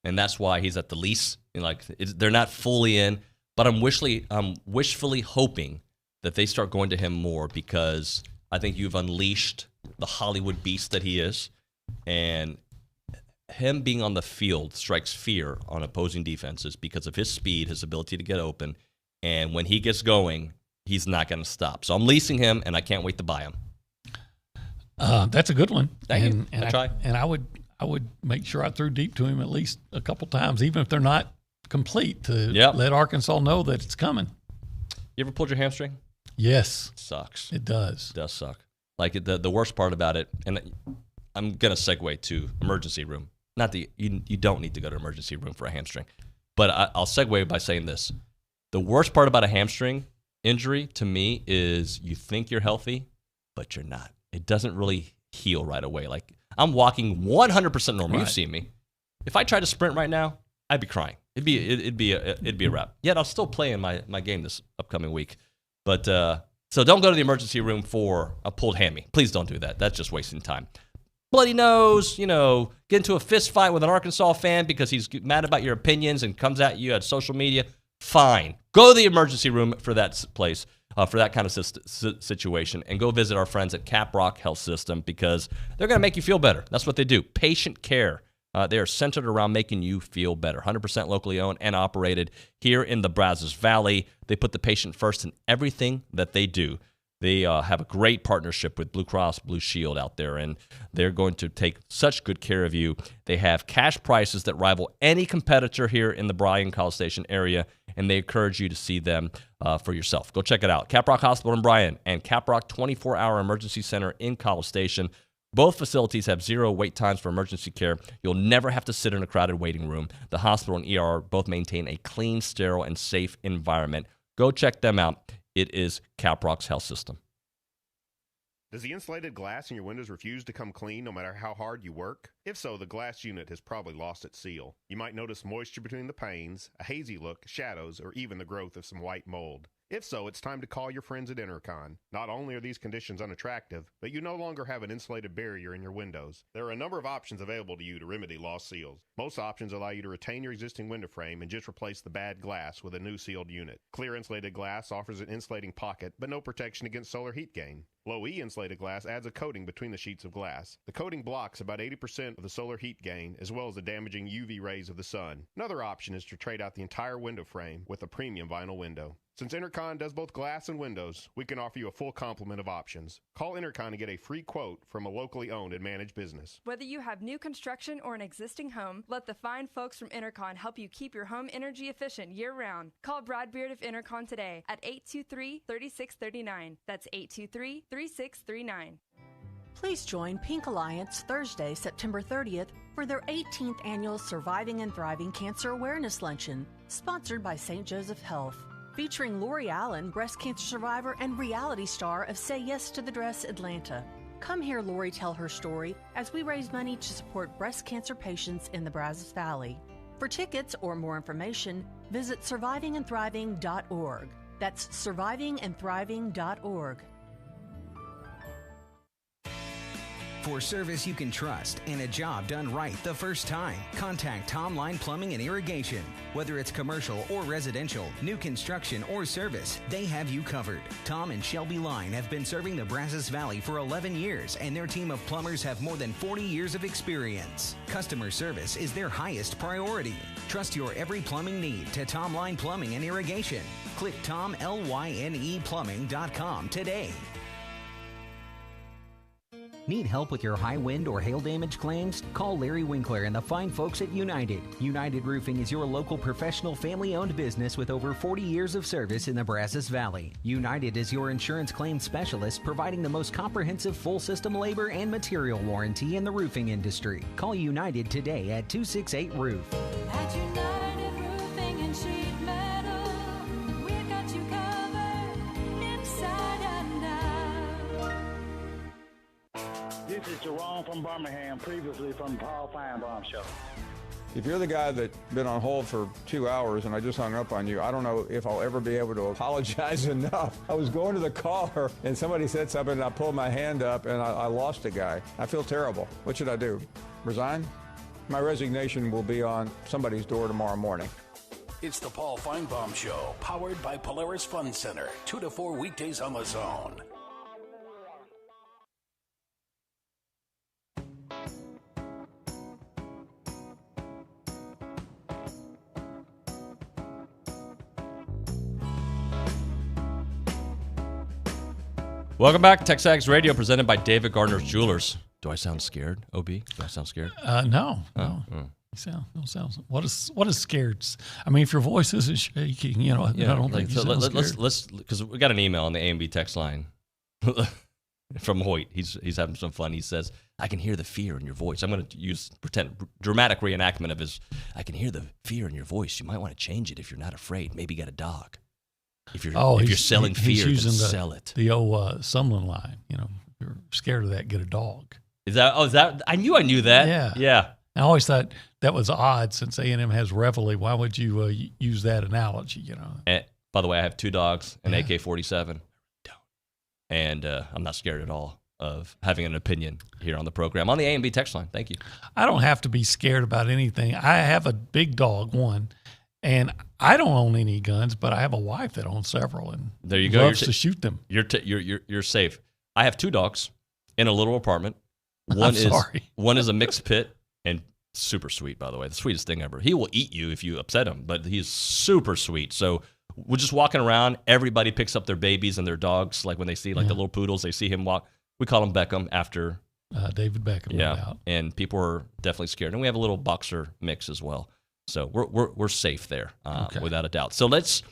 S1: And that's why he's at the lease. They're not fully in. But I'm wishfully hoping that they start going to him more because I think you've unleashed the Hollywood beast that he is. And him being on the field strikes fear on opposing defenses because of his speed, his ability to get open. And when he gets going, he's not going to stop. So I'm leasing him, and I can't wait to buy him.
S2: That's a good one.
S1: Thank you.
S2: And
S1: I try.
S2: And I would make sure I threw deep to him at least a couple times, even if they're not complete, to let Arkansas know that it's coming.
S1: You ever pulled your hamstring?
S2: Yes.
S1: Sucks.
S2: It does.
S1: It does suck. Like the worst part about it, and I'm going to segue to emergency room. Not that you don't need to go to emergency room for a hamstring, but I'll segue by saying this. The worst part about a hamstring injury to me is you think you're healthy, but you're not. It doesn't really heal right away. Like I'm walking 100% normal.
S2: Right.
S1: You've seen me. If I tried to sprint right now, I'd be crying. It'd be a wrap. Yet I'll still play in my game this upcoming week. But so don't go to the emergency room for a pulled hammy. Please don't do that. That's just wasting time. Bloody nose, get into a fist fight with an Arkansas fan because he's mad about your opinions and comes at you at social media. Fine. Go to the emergency room for that place, for that kind of situation, and go visit our friends at Caprock Health System because they're going to make you feel better. That's what they do. Patient care. They are centered around making you feel better. 100% locally owned and operated here in the Brazos Valley. They put the patient first in everything that they do. They have a great partnership with Blue Cross Blue Shield out there, and they're going to take such good care of you. They have cash prices that rival any competitor here in the Bryan College Station area, and they encourage you to see them for yourself. Go check it out. Caprock Hospital in Bryan and Caprock 24-hour emergency center in College Station. Both facilities have 0 wait times for emergency care. You'll never have to sit in a crowded waiting room. The hospital and ER both maintain a clean, sterile, and safe environment. Go check them out. It is Caprock's Health System.
S16: Does the insulated glass in your windows refuse to come clean no matter how hard you work? If so, the glass unit has probably lost its seal. You might notice moisture between the panes, a hazy look, shadows, or even the growth of some white mold. If so, it's time to call your friends at Intercon. Not only are these conditions unattractive, but you no longer have an insulated barrier in your windows. There are a number of options available to you to remedy lost seals. Most options allow you to retain your existing window frame and just replace the bad glass with a new sealed unit. Clear insulated glass offers an insulating pocket, but no protection against solar heat gain. Low-E insulated glass adds a coating between the sheets of glass. The coating blocks about 80% of the solar heat gain, as well as the damaging UV rays of the sun. Another option is to trade out the entire window frame with a premium vinyl window. Since Intercon does both glass and windows, we can offer you a full complement of options. Call Intercon to get a free quote from a locally owned and managed business.
S17: Whether you have new construction or an existing home, let the fine folks from Intercon help you keep your home energy efficient year-round. Call Brad Beard of Intercon today at 823-3639. That's 823-3639.
S10: Please join Pink Alliance Thursday, September 30th for their 18th annual Surviving and Thriving Cancer Awareness Luncheon, sponsored by St. Joseph Health. Featuring Lori Allen, breast cancer survivor and reality star of Say Yes to the Dress Atlanta. Come hear Lori tell her story as we raise money to support breast cancer patients in the Brazos Valley. For tickets or more information, visit survivingandthriving.org. That's survivingandthriving.org.
S18: For service you can trust and a job done right the first time, contact Tom Line Plumbing and Irrigation. Whether it's commercial or residential, new construction or service, they have you covered. Tom and Shelby Line have been serving the Brazos Valley for 11 years, and their team of plumbers have more than 40 years of experience. Customer service is their highest priority. Trust your every plumbing need to Tom Line Plumbing and Irrigation. Click TomLynePlumbing.com today. Need help with your high wind or hail damage claims? Call Larry Winkler and the fine folks at United. United Roofing is your local professional family-owned business with over 40 years of service in the Brazos Valley. United is your insurance claim specialist, providing the most comprehensive full system labor and material warranty in the roofing industry. Call United today at 268-ROOF.
S6: At United Roofing and Sheet Metal, we've got you covered inside and out.
S19: This is Jerome from Birmingham, previously from Paul Finebaum Show.
S20: If you're the guy that's been on hold for 2 hours and I just hung up on you, I don't know if I'll ever be able to apologize enough. I was going to the car and somebody said something and I pulled my hand up and I lost a guy. I feel terrible. What should I do? Resign? My resignation will be on somebody's door tomorrow morning.
S5: It's the Paul Finebaum Show, powered by Polaris Fun Center, 2 to 4 weekdays on the Zone.
S1: Welcome back, TexAgs Radio, presented by David Gardner's Jewelers. Do I sound scared, OB? Do I sound scared?
S2: No. Don't sound. What is scared? I mean, if your voice isn't shaking, I don't think you sound scared.
S1: Let's because we got an email on the A&B text line from Hoyt. He's having some fun. He says, "I can hear the fear in your voice." I'm going to pretend dramatic reenactment of his. I can hear the fear in your voice. You might want to change it if you're not afraid. Maybe get a dog. If you're selling fear, then sell it.
S2: The old Sumlin line. If you're scared of that, get a dog.
S1: Is that? I knew that. Yeah.
S2: I always thought that was odd since A&M has Rivalry. Why would you use that analogy?
S1: And, by the way, I have 2 dogs, an AK-47, and I'm not scared at all of having an opinion here on the program on the A&B text line. Thank you.
S2: I don't have to be scared about anything. I have a big dog, one. And I don't own any guns, but I have a wife that owns several, and
S1: there you go.
S2: Loves to shoot them.
S1: You're safe. I have 2 dogs in a little apartment. One is a mixed pit and super sweet, by the way, the sweetest thing ever. He will eat you if you upset him, but he's super sweet. So we're just walking around. Everybody picks up their babies and their dogs, like when they see the little poodles, they see him walk. We call him Beckham after
S2: David Beckham.
S1: Yeah, and people are definitely scared, and we have a little boxer mix as well. So we're safe there, without a doubt. So let's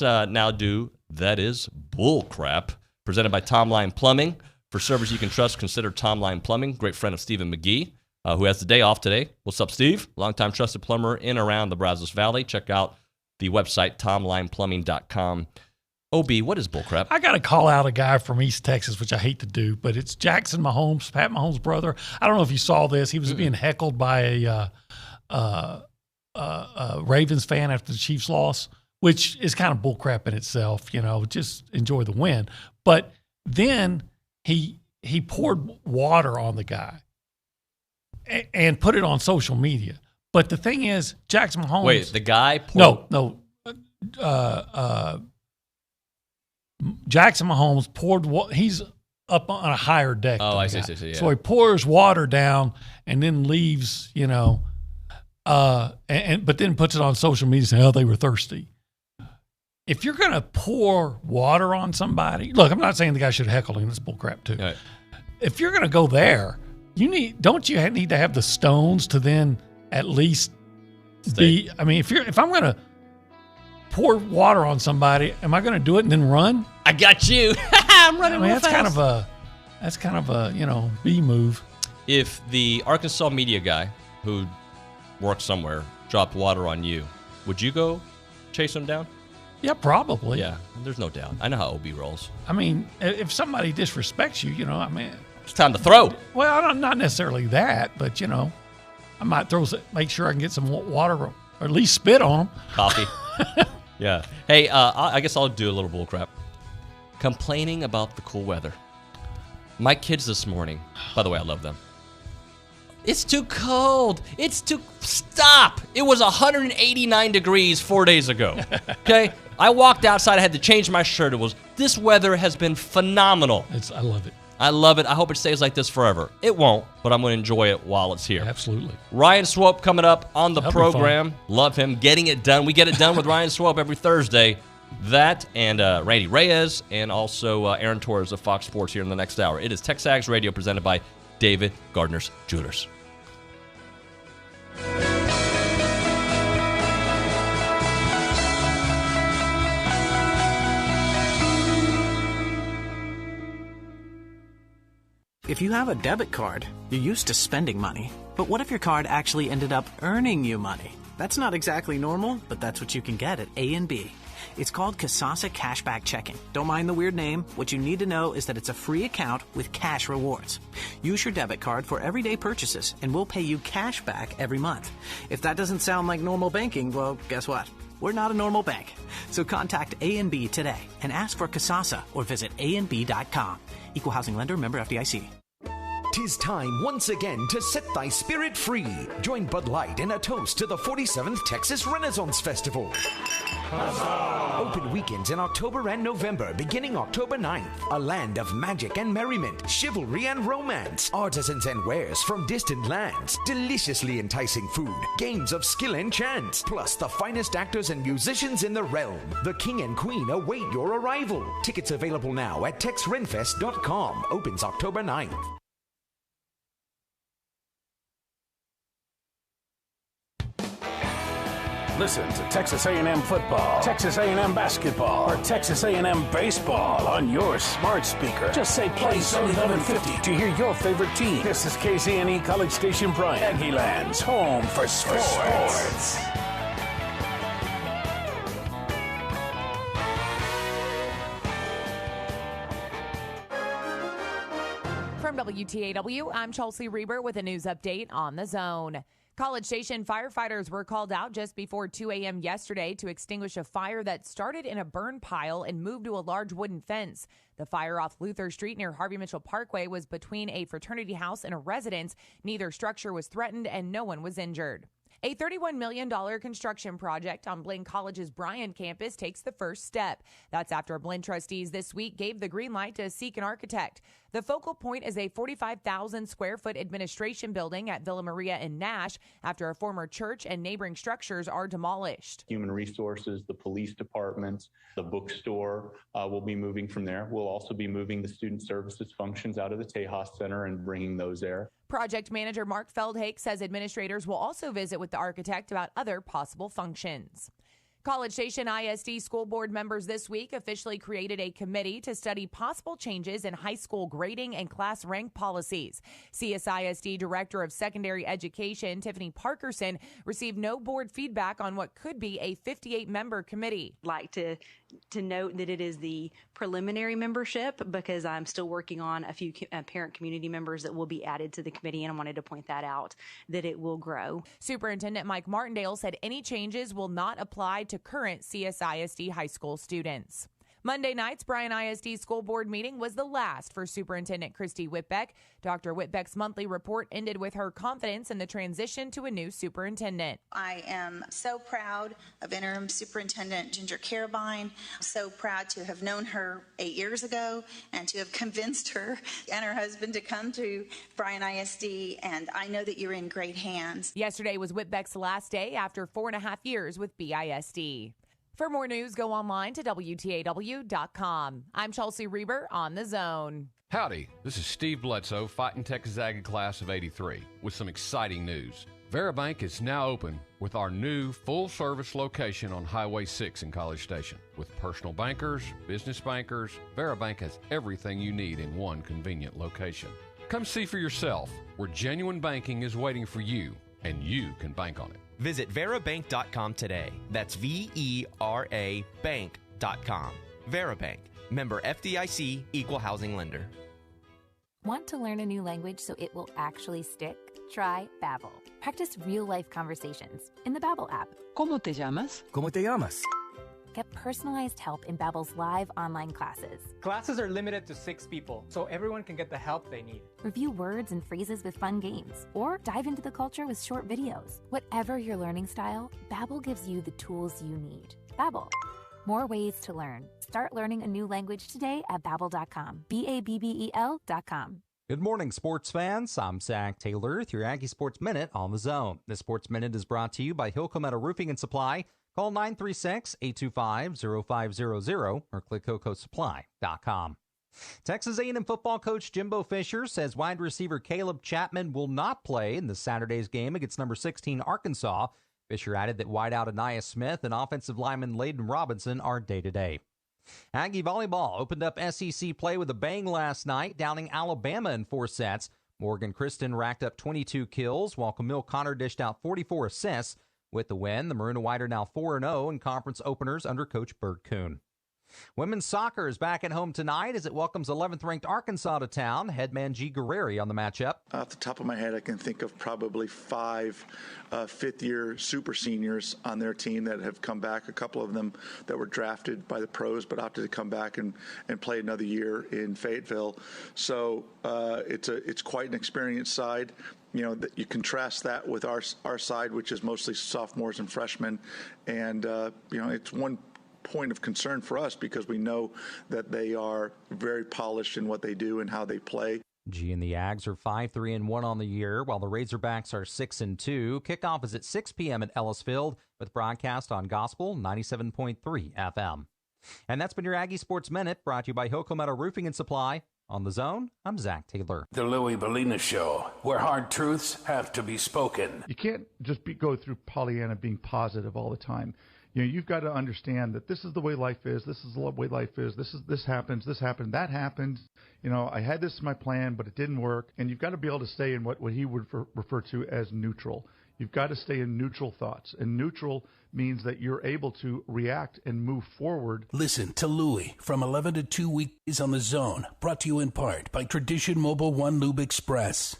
S1: now do That Is Bullcrap, presented by Tom Line Plumbing. For service you can trust, consider Tom Line Plumbing. Great friend of Stephen McGee, who has the day off today. What's up, Steve? Longtime trusted plumber in and around the Brazos Valley. Check out the website, tomlineplumbing.com. OB, what is Bullcrap?
S2: I got to call out a guy from East Texas, which I hate to do, but it's Jackson Mahomes, Pat Mahomes' brother. I don't know if you saw this. He was being heckled by a Ravens fan after the Chiefs loss, which is kind of bullcrap in itself, just enjoy the win. But then he poured water on the guy and put it on social media. But the thing is, Jackson Mahomes.
S1: Wait, the guy poured.
S2: No. Jackson Mahomes poured. He's up on a higher deck.
S1: Oh,
S2: than
S1: I
S2: the
S1: see,
S2: guy.
S1: yeah.
S2: So he pours water down and then leaves, but then puts it on social media saying, "Oh, they were thirsty." If you're going to pour water on somebody, look, I'm not saying the guy should heckle him. That's bullcrap too.
S1: Right.
S2: If you're going to go there, don't you need to have the stones to then at least be? I mean, if I'm going to pour water on somebody, am I going to do it and then run?
S1: I got you. I'm running.
S2: I mean,
S1: real
S2: that's
S1: fast.
S2: kind of a B move.
S1: If the Arkansas media guy who works somewhere dropped water on you, would you go chase him down?
S2: Yeah, probably.
S1: Yeah, there's no doubt. I know how OB rolls.
S2: I mean, if somebody disrespects you,
S1: it's time to throw.
S2: Well, not necessarily that, but I might make sure I can get some water or at least spit on them.
S1: Coffee. Yeah. Hey, I guess I'll do a little bullcrap. Complaining about the cool weather. My kids this morning, by the way, I love them. It's too cold. Stop. It was 189 degrees 4 days ago. Okay? I walked outside. I had to change my shirt. This weather has been phenomenal.
S2: I love it.
S1: I love it. I hope it stays like this forever. It won't, but I'm going to enjoy it while it's here.
S2: Absolutely.
S1: Ryan Swope coming up on the
S2: That'll
S1: program. Love him. Getting it done. We get it done with Ryan Swope every Thursday. That and Randy Reyes and also Aaron Torres of Fox Sports here in the next hour. It is TexAgs Radio presented by David Gardner's Jewelers.
S21: If you have a debit card, you're used to spending money. But what if your card actually ended up earning you money? That's not exactly normal, but that's what you can get at A&B. It's called Kasasa Cashback Checking. Don't mind the weird name. What you need to know is that it's a free account with cash rewards. Use your debit card for everyday purchases, and we'll pay you cash back every month. If that doesn't sound like normal banking, well, guess what? We're not a normal bank. So contact A&B today and ask for Kasasa or visit ANB.com. Equal housing lender, member FDIC.
S22: 'Tis time once again to set thy spirit free. Join Bud Light in a toast to the 47th Texas Renaissance Festival. Huzzah! Open weekends in October and November, beginning October 9th. A land of magic and merriment, chivalry and romance. Artisans and wares from distant lands. Deliciously enticing food. Games of skill and chance. Plus the finest actors and musicians in the realm. The King and Queen await your arrival. Tickets available now at TexRenfest.com. Opens October 9th.
S5: Listen to Texas A&M football, Texas A&M basketball, or Texas A&M baseball on your smart speaker. Just say play Zone 1150 to hear your favorite team. This is KCNE College Station Bryant, Aggie Land's home for sports.
S13: From WTAW, I'm Chelsea Reber with a news update on the Zone. College Station firefighters were called out just before 2 a.m. yesterday to extinguish a fire that started in a burn pile and moved to a large wooden fence. The fire off Luther Street near Harvey Mitchell Parkway was between a fraternity house and a residence. Neither structure was threatened and no one was injured. A $31 million construction project on Blaine College's Bryan campus takes the first step. That's after Blaine trustees this week gave the green light to seek an architect. The focal point is a 45,000 square foot administration building at Villa Maria in Nash after a former church and neighboring structures are demolished.
S23: Human resources, the police departments, the bookstore will be moving from there. We'll also be moving the student services functions out of the Tejas Center and bringing those there.
S13: Project manager Mark Feldhake says administrators will also visit with the architect about other possible functions. College Station ISD school board members this week officially created a committee to study possible changes in high school grading and class rank policies. CSISD Director of Secondary Education Tiffany Parkerson received no board feedback on what could be a 58-member committee.
S24: Like to note that it is the preliminary membership because I'm still working on a few parent community members that will be added to the committee, and I wanted to point that out, that it will grow.
S13: Superintendent Mike Martindale said any changes will not apply to current CSISD high school students. Monday night's Bryan ISD School Board meeting was the last for Superintendent Christy Whitbeck. Dr. Whitbeck's monthly report ended with her confidence in the transition to a new superintendent.
S3: I am so proud of Interim Superintendent Ginger Carabine. So proud to have known her 8 years ago and to have convinced her and her husband to come to Bryan ISD, and I know that you're in great hands.
S13: Yesterday was Whitbeck's last day after 4.5 years with BISD. For more news, go online to WTAW.com. I'm Chelsea Reber on The Zone.
S7: Howdy, this is Steve Bledsoe, fighting TexAgs class of 83, with some exciting news. Veribank is now open with our new full-service location on Highway 6 in College Station. With personal bankers, business bankers, Veribank has everything you need in one convenient location. Come see for yourself where genuine banking is waiting for you, and you can bank on it.
S8: Visit Verabank.com today. That's VERA Bank.com. Verabank. Member FDIC, Equal Housing Lender.
S9: Want to learn a new language so it will actually stick? Try Babbel. Practice real-life conversations in the Babbel app.
S25: ¿Cómo te llamas? ¿Cómo te llamas?
S9: Get personalized help in Babbel's live online classes.
S26: Classes are limited to 6 people, so everyone can get the help they need.
S9: Review words and phrases with fun games, or dive into the culture with short videos. Whatever your learning style, Babbel gives you the tools you need. Babbel. More ways to learn. Start learning a new language today at Babbel.com. Babbel.com.
S27: Good morning, sports fans. I'm Zach Taylor with your Aggie Sports Minute on The Zone. This Sports Minute is brought to you by Hilco Roofing and Supply. Call 936-825-0500 or click HilcoSupply.com. Texas A&M football coach Jimbo Fisher says wide receiver Caleb Chapman will not play in the Saturday's game against number 16 Arkansas. Fisher added that wideout Anaya Smith and offensive lineman Layden Robinson are day-to-day. Aggie volleyball opened up SEC play with a bang last night, downing Alabama in 4 sets. Morgan Kristen racked up 22 kills, while Camille Connor dished out 44 assists. With the win, the Maroon and White are now 4-0 in conference openers under Coach Bert Kuhn. Women's soccer is back at home tonight as it welcomes 11th-ranked Arkansas to town. Headman G. Guerreri on the matchup.
S28: Off the top of my head, I can think of probably 5 fifth-year super seniors on their team that have come back. A couple of them that were drafted by the pros but opted to come back and play another year in Fayetteville. So it's quite an experienced side. You know, you contrast that with our side, which is mostly sophomores and freshmen. And, it's one point of concern for us because we know that they are very polished in what they do and how they play.
S27: G and the Ags are 5-3-1 on the year, while the Razorbacks are 6-2. Kickoff is at 6 p.m. at Ellis Field with broadcast on Gospel 97.3 FM. And that's been your Aggie Sports Minute, brought to you by Hilco Roofing and Supply. On The Zone, I'm Zach Taylor.
S5: The Louie Bellina Show, where hard truths have to be spoken.
S29: You can't just go through Pollyanna being positive all the time. You know, you've got to understand that this is the way life is. This is the way life is. This happens. This happened. That happened. You know, I had this in my plan, but it didn't work. And you've got to be able to stay in what he would refer to as neutral. You've got to stay in neutral thoughts. And neutral means that you're able to react and move forward.
S5: Listen to Louie from 11 to 2 weekdays on The Zone. Brought to you in part by Tradition Mobile One Lube Express.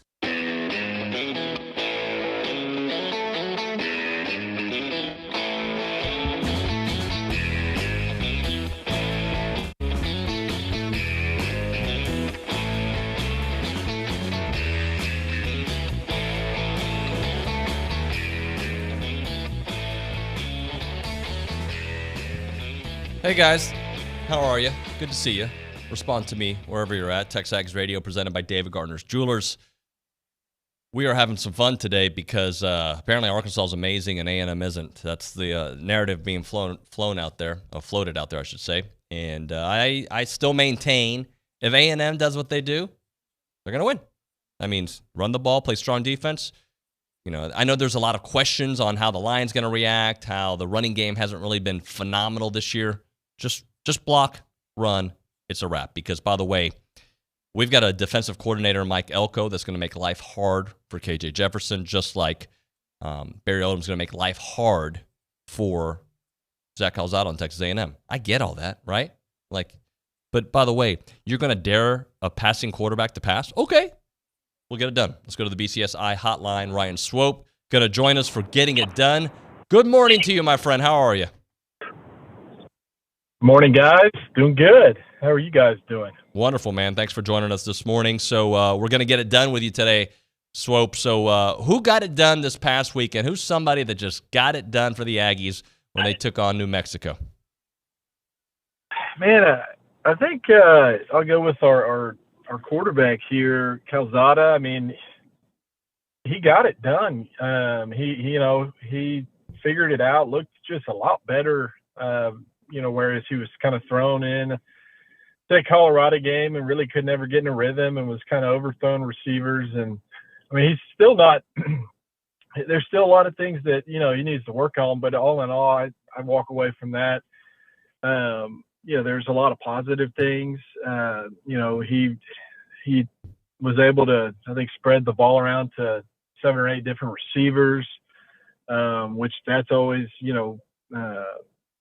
S1: Hey guys, how are you? Good to see you. Respond to me wherever you're at. TexAgs Radio presented by David Gardner's Jewelers. We are having some fun today because apparently Arkansas is amazing and A&M isn't. That's the narrative being floated out there, I should say. And I still maintain if A&M does what they do, they're going to win. That means run the ball, play strong defense. You know, I know there's a lot of questions on how the line's going to react, how the running game hasn't really been phenomenal this year. Just block, run, it's a wrap. Because, by the way, we've got a defensive coordinator, Mike Elko, that's going to make life hard for KJ Jefferson, just like Barry Odom's going to make life hard for Zach Calzado on Texas A&M. I get all that, right? But by the way, you're going to dare a passing quarterback to pass? Okay, we'll get it done. Let's go to the BCSI hotline. Ryan Swope going to join us for Getting It Done. Good morning to you, my friend. How are you?
S4: Morning, guys. Doing good. How are you guys doing?
S1: Wonderful, man. Thanks for joining us this morning. So we're going to get it done with you today, Swope. So who got it done this past weekend? Who's somebody that just got it done for the Aggies when they took on New Mexico?
S4: Man, I think I'll go with our quarterback here, Calzada. I mean, he got it done. He figured it out. Looked just a lot better. Whereas he was kind of thrown in the Colorado game and really could never get in a rhythm and was kind of overthrown receivers. And I mean, he's still not. There's still a lot of things that he needs to work on. But all in all, I walk away from that. There's a lot of positive things. He was able to, I think, spread the ball around to 7 or 8 different receivers, which that's always,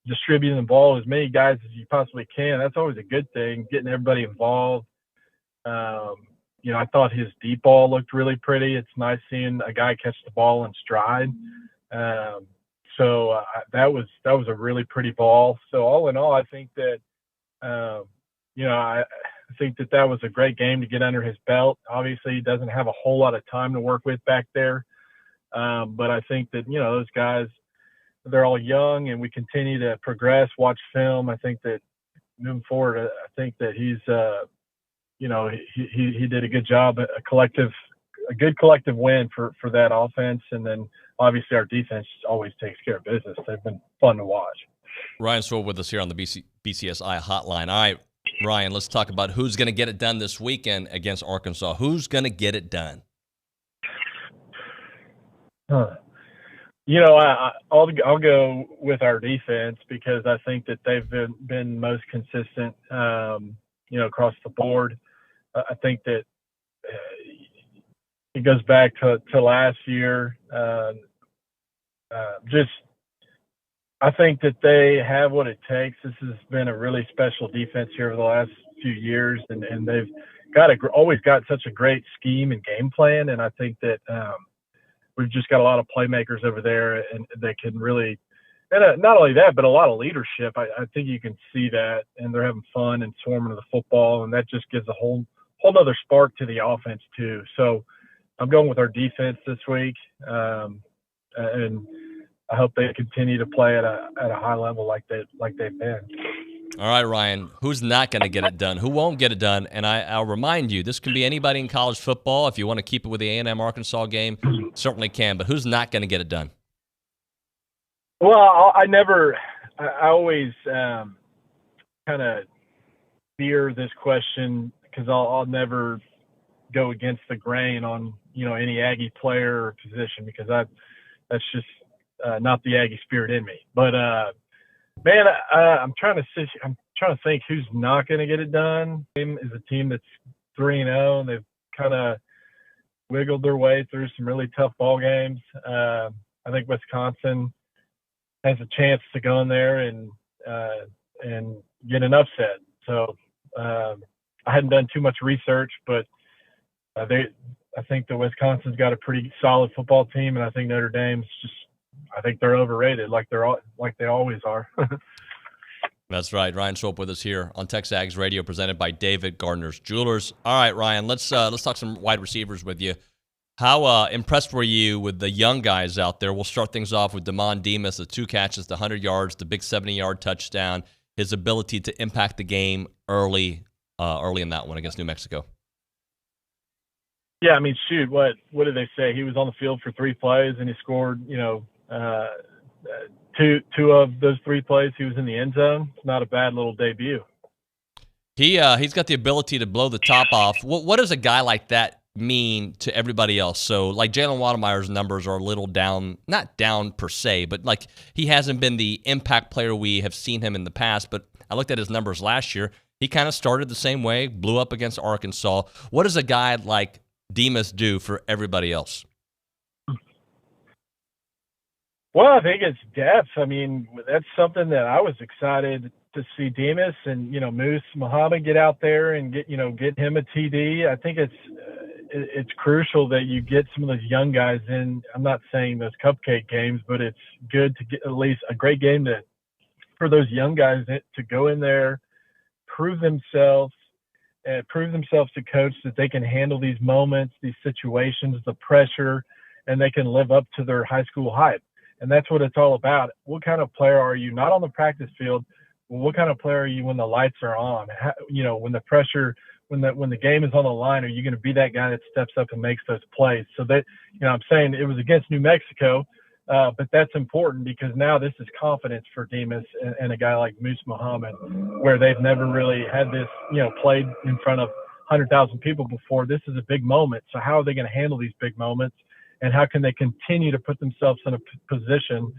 S4: distributing the ball as many guys as you possibly can. That's always a good thing, getting everybody involved. I thought his deep ball looked really pretty. It's nice seeing a guy catch the ball in stride. So that was a really pretty ball. So all in all, I think that, I think that was a great game to get under his belt. Obviously, he doesn't have a whole lot of time to work with back there. But I think that, those guys, they're all young and we continue to progress, watch film. I think that moving forward, I think that he's, he did a good job, a good collective win for that offense. And then obviously our defense always takes care of business. They've been fun to watch.
S1: Ryan Swope with us here on the BCSI hotline. All right, Ryan, let's talk about who's going to get it done this weekend against Arkansas. Who's going to get it done?
S4: I'll go with our defense because I think that they've been most consistent, across the board. I think that it goes back to last year. I think that they have what it takes. This has been a really special defense here over the last few years, and they've always got such a great scheme and game plan. And I think that we've just got a lot of playmakers over there, and they can really, and not only that, but a lot of leadership. I think you can see that, and they're having fun and swarming to the football, and that just gives a whole other spark to the offense too. So I'm going with our defense this week, and I hope they continue to play at a high level like they've been.
S1: All right, Ryan, who's not going to get it done? Who won't get it done? And I'll remind you, this can be anybody in college football. If you want to keep it with the A&M Arkansas game, certainly can. But who's not going to get it done?
S4: Well, I always kind of fear this question because I'll never go against the grain on, any Aggie player or position because that's just not the Aggie spirit in me. But, man, I'm trying to think who's not going to get it done. Is a team that's 3-0, and they've kind of wiggled their way through some really tough ball games. I think Wisconsin has a chance to go in there and get an upset. So I hadn't done too much research, but I think that Wisconsin's got a pretty solid football team, and I think Notre Dame's I think they're overrated, like they always are.
S1: That's right. Ryan Swope with us here on TexAgs Radio, presented by David Gardner's Jewelers. All right, Ryan, let's talk some wide receivers with you. How impressed were you with the young guys out there? We'll start things off with Damon Demas, the 2 catches, the 100 yards, the big 70-yard touchdown, his ability to impact the game early in that one against New Mexico.
S4: Yeah, I mean, shoot, what did they say? He was on the field for 3 plays, and he scored, two of those 3 plays, he was in the end zone. It's not a bad little debut.
S1: He's got the ability to blow the top off. What does a guy like that mean to everybody else? So, like, Jalen Waddemeyer's numbers are a little down, not down per se, but like he hasn't been the impact player we have seen him in the past. But I looked at his numbers last year. He kind of started the same way, blew up against Arkansas. What does a guy like Demas do for everybody else?
S4: Well, I think it's depth. I mean, that's something that I was excited to see Demas and, Moose Muhammad get out there and get him a TD. I think it's crucial that you get some of those young guys in. I'm not saying those cupcake games, but it's good to get at least a great game for those young guys to go in there, prove themselves to coach that they can handle these moments, these situations, the pressure, and they can live up to their high school hype. And that's what it's all about. What kind of player are you? Not on the practice field. What kind of player are you when the lights are on? When the pressure, when the game is on the line, are you going to be that guy that steps up and makes those plays? So that, I'm saying it was against New Mexico, but that's important because now this is confidence for Demas and a guy like Moose Muhammad, where they've never really had this, played in front of 100,000 people before. This is a big moment. So how are they going to handle these big moments? And how can they continue to put themselves in a position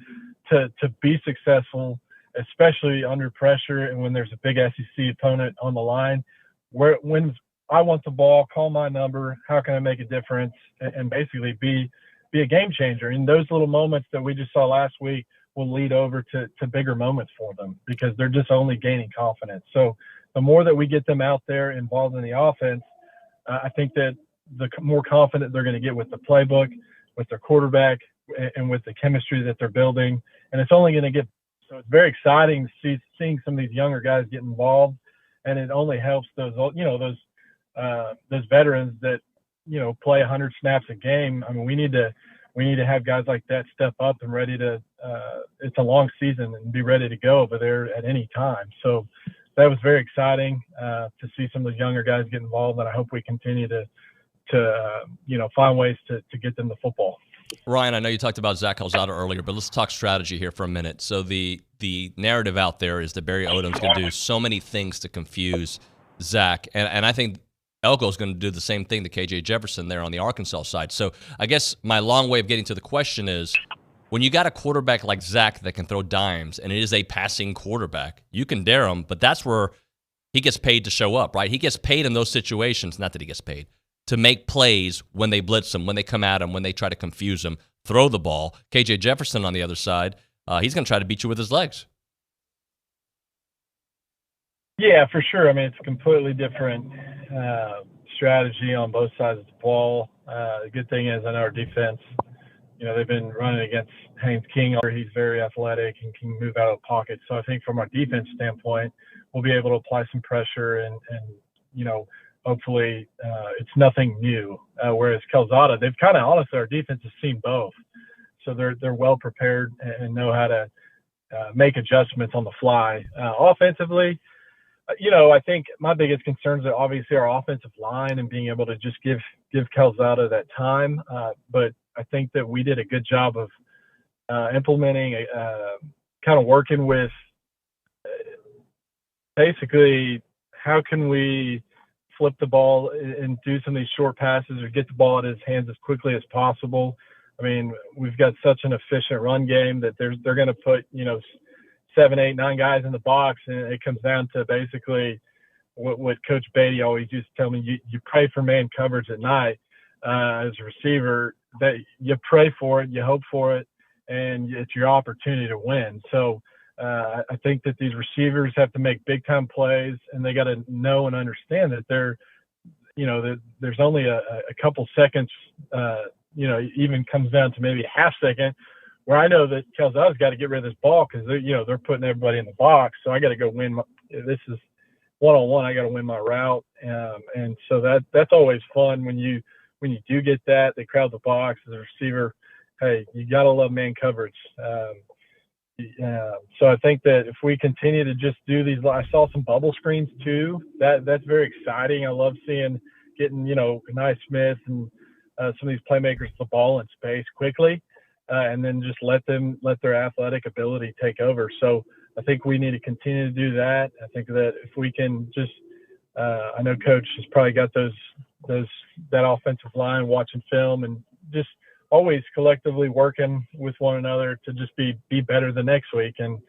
S4: to be successful, especially under pressure and when there's a big SEC opponent on the line? When I want the ball, call my number, how can I make a difference, and basically be a game changer? And those little moments that we just saw last week will lead over to bigger moments for them because they're just only gaining confidence. So the more that we get them out there involved in the offense, I think that the more confident they're going to get with the playbook, with their quarterback, and with the chemistry that they're building. And it's only going to get – so it's very exciting to seeing some of these younger guys get involved, and it only helps those veterans that, play 100 snaps a game. I mean, we need to have guys like that step up and ready to it's a long season and be ready to go over there at any time. So that was very exciting to see some of the younger guys get involved, and I hope we continue to find ways to get them the football.
S1: Ryan, I know you talked about Zach Calzada earlier, but let's talk strategy here for a minute. So the narrative out there is that Barry Odom's going to do so many things to confuse Zach, and I think Elko's going to do the same thing to KJ Jefferson there on the Arkansas side. So I guess my long way of getting to the question is, when you got a quarterback like Zach that can throw dimes, and it is a passing quarterback, you can dare him, but that's where he gets paid to show up, right? He gets paid in those situations, not that he gets paid, to make plays when they blitz him, when they come at him, when they try to confuse him, throw the ball. KJ Jefferson on the other side, he's going to try to beat you with his legs.
S4: Yeah, for sure. I mean, it's a completely different strategy on both sides of the ball. The good thing is, I know our defense, they've been running against Haynes King. He's very athletic and can move out of the pocket. So I think from our defense standpoint, we'll be able to apply some pressure and hopefully it's nothing new. Whereas Calzada, they've kind of, honestly, our defense has seen both. So they're well prepared and know how to make adjustments on the fly. Offensively, I think my biggest concerns are obviously our offensive line and being able to just give Calzada that time. But I think that we did a good job of implementing, kind of working with basically how can we flip the ball and do some of these short passes or get the ball at his hands as quickly as possible. I mean, we've got such an efficient run game that they're going to put, 7, 8, 9 guys in the box, and it comes down to basically what Coach Beatty always used to tell me: you pray for man coverage at night as a receiver. That you pray for it, you hope for it, and it's your opportunity to win. So I think that these receivers have to make big time plays, and they got to know and understand that there's only a couple seconds. Even comes down to maybe a half second, where I know that Calzada's got to get rid of this ball because they're putting everybody in the box. So I got to go win. This is one-on-one. I got to win my route, and so that's always fun when you do get that. They crowd the box as a receiver. Hey, you got to love man coverage. So I think that if we continue to just do these, I saw some bubble screens too. That's very exciting. I love getting Nye Smith and some of these playmakers the ball in space quickly. And then just let their athletic ability take over. So I think we need to continue to do that. I think that if we can just, I know Coach has probably got that offensive line watching film and just always collectively working with one another to just be better the next week. And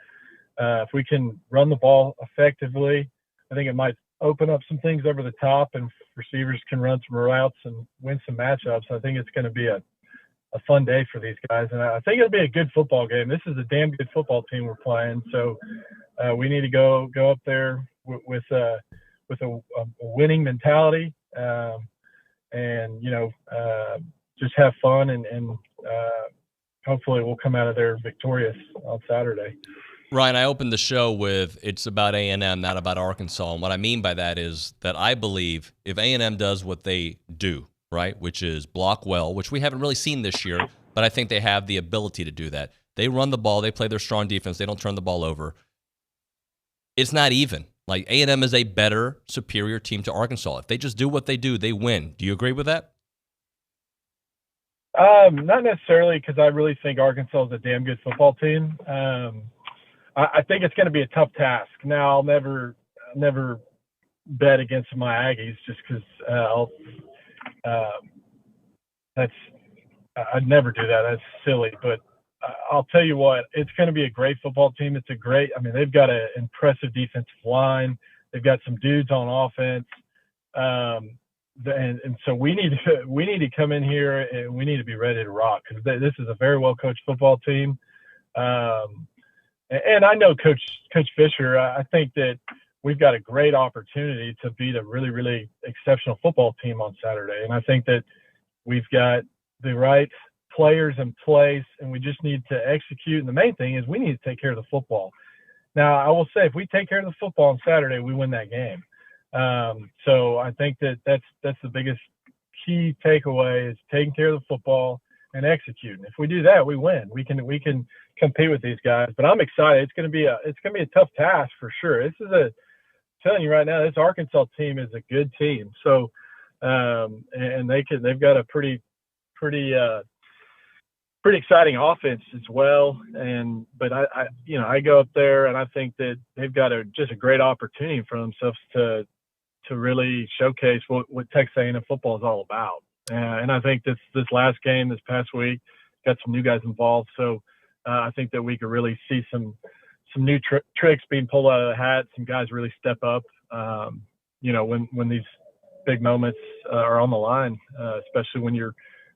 S4: if we can run the ball effectively, I think it might open up some things over the top, and receivers can run some routes and win some matchups. I think it's going to be a fun day for these guys, and I think it'll be a good football game. This is a damn good football team we're playing, so we need to go up there with a winning mentality, and just have fun, and hopefully we'll come out of there victorious on Saturday.
S1: Ryan, I opened the show with it's about A&M, not about Arkansas. And what I mean by that is that I believe if A&M does what they do, right, which is block well, which we haven't really seen this year, but I think they have the ability to do that. They run the ball. They play their strong defense. They don't turn the ball over. It's not even. Like, A&M is a better, superior team to Arkansas. If they just do what they do, they win. Do you agree with that?
S4: Not necessarily, because I really think Arkansas is a damn good football team. I think it's going to be a tough task. Now, I'll never bet against my Aggies just because I'd never do that. That's silly. But I'll tell you what, it's going to be a great football team. They've got an impressive defensive line. They've got some dudes on offense. And so we need to come in here and we need to be ready to rock, because this is a very well coached football team. And I know Coach Fisher. I think that we've got a great opportunity to beat a really, really exceptional football team on Saturday. And I think that we've got the right players in place, and we just need to execute. And the main thing is we need to take care of the football. Now, I will say, if we take care of the football on Saturday, we win that game. So I think that's the biggest key takeaway is taking care of the football and executing. If we do that, we win. We can compete with these guys. But I'm excited. It's going to be a tough task for sure. I'm telling you right now, this Arkansas team is a good team. So and they've got a pretty exciting offense as well. But I go up there and I think that they've got just a great opportunity for themselves to really showcase what Texas A&M football is all about. And I think this last game this past week got some new guys involved. So I think that we could really see some new tricks being pulled out of the hat. Some guys really step up, when these big moments are on the line, especially when you're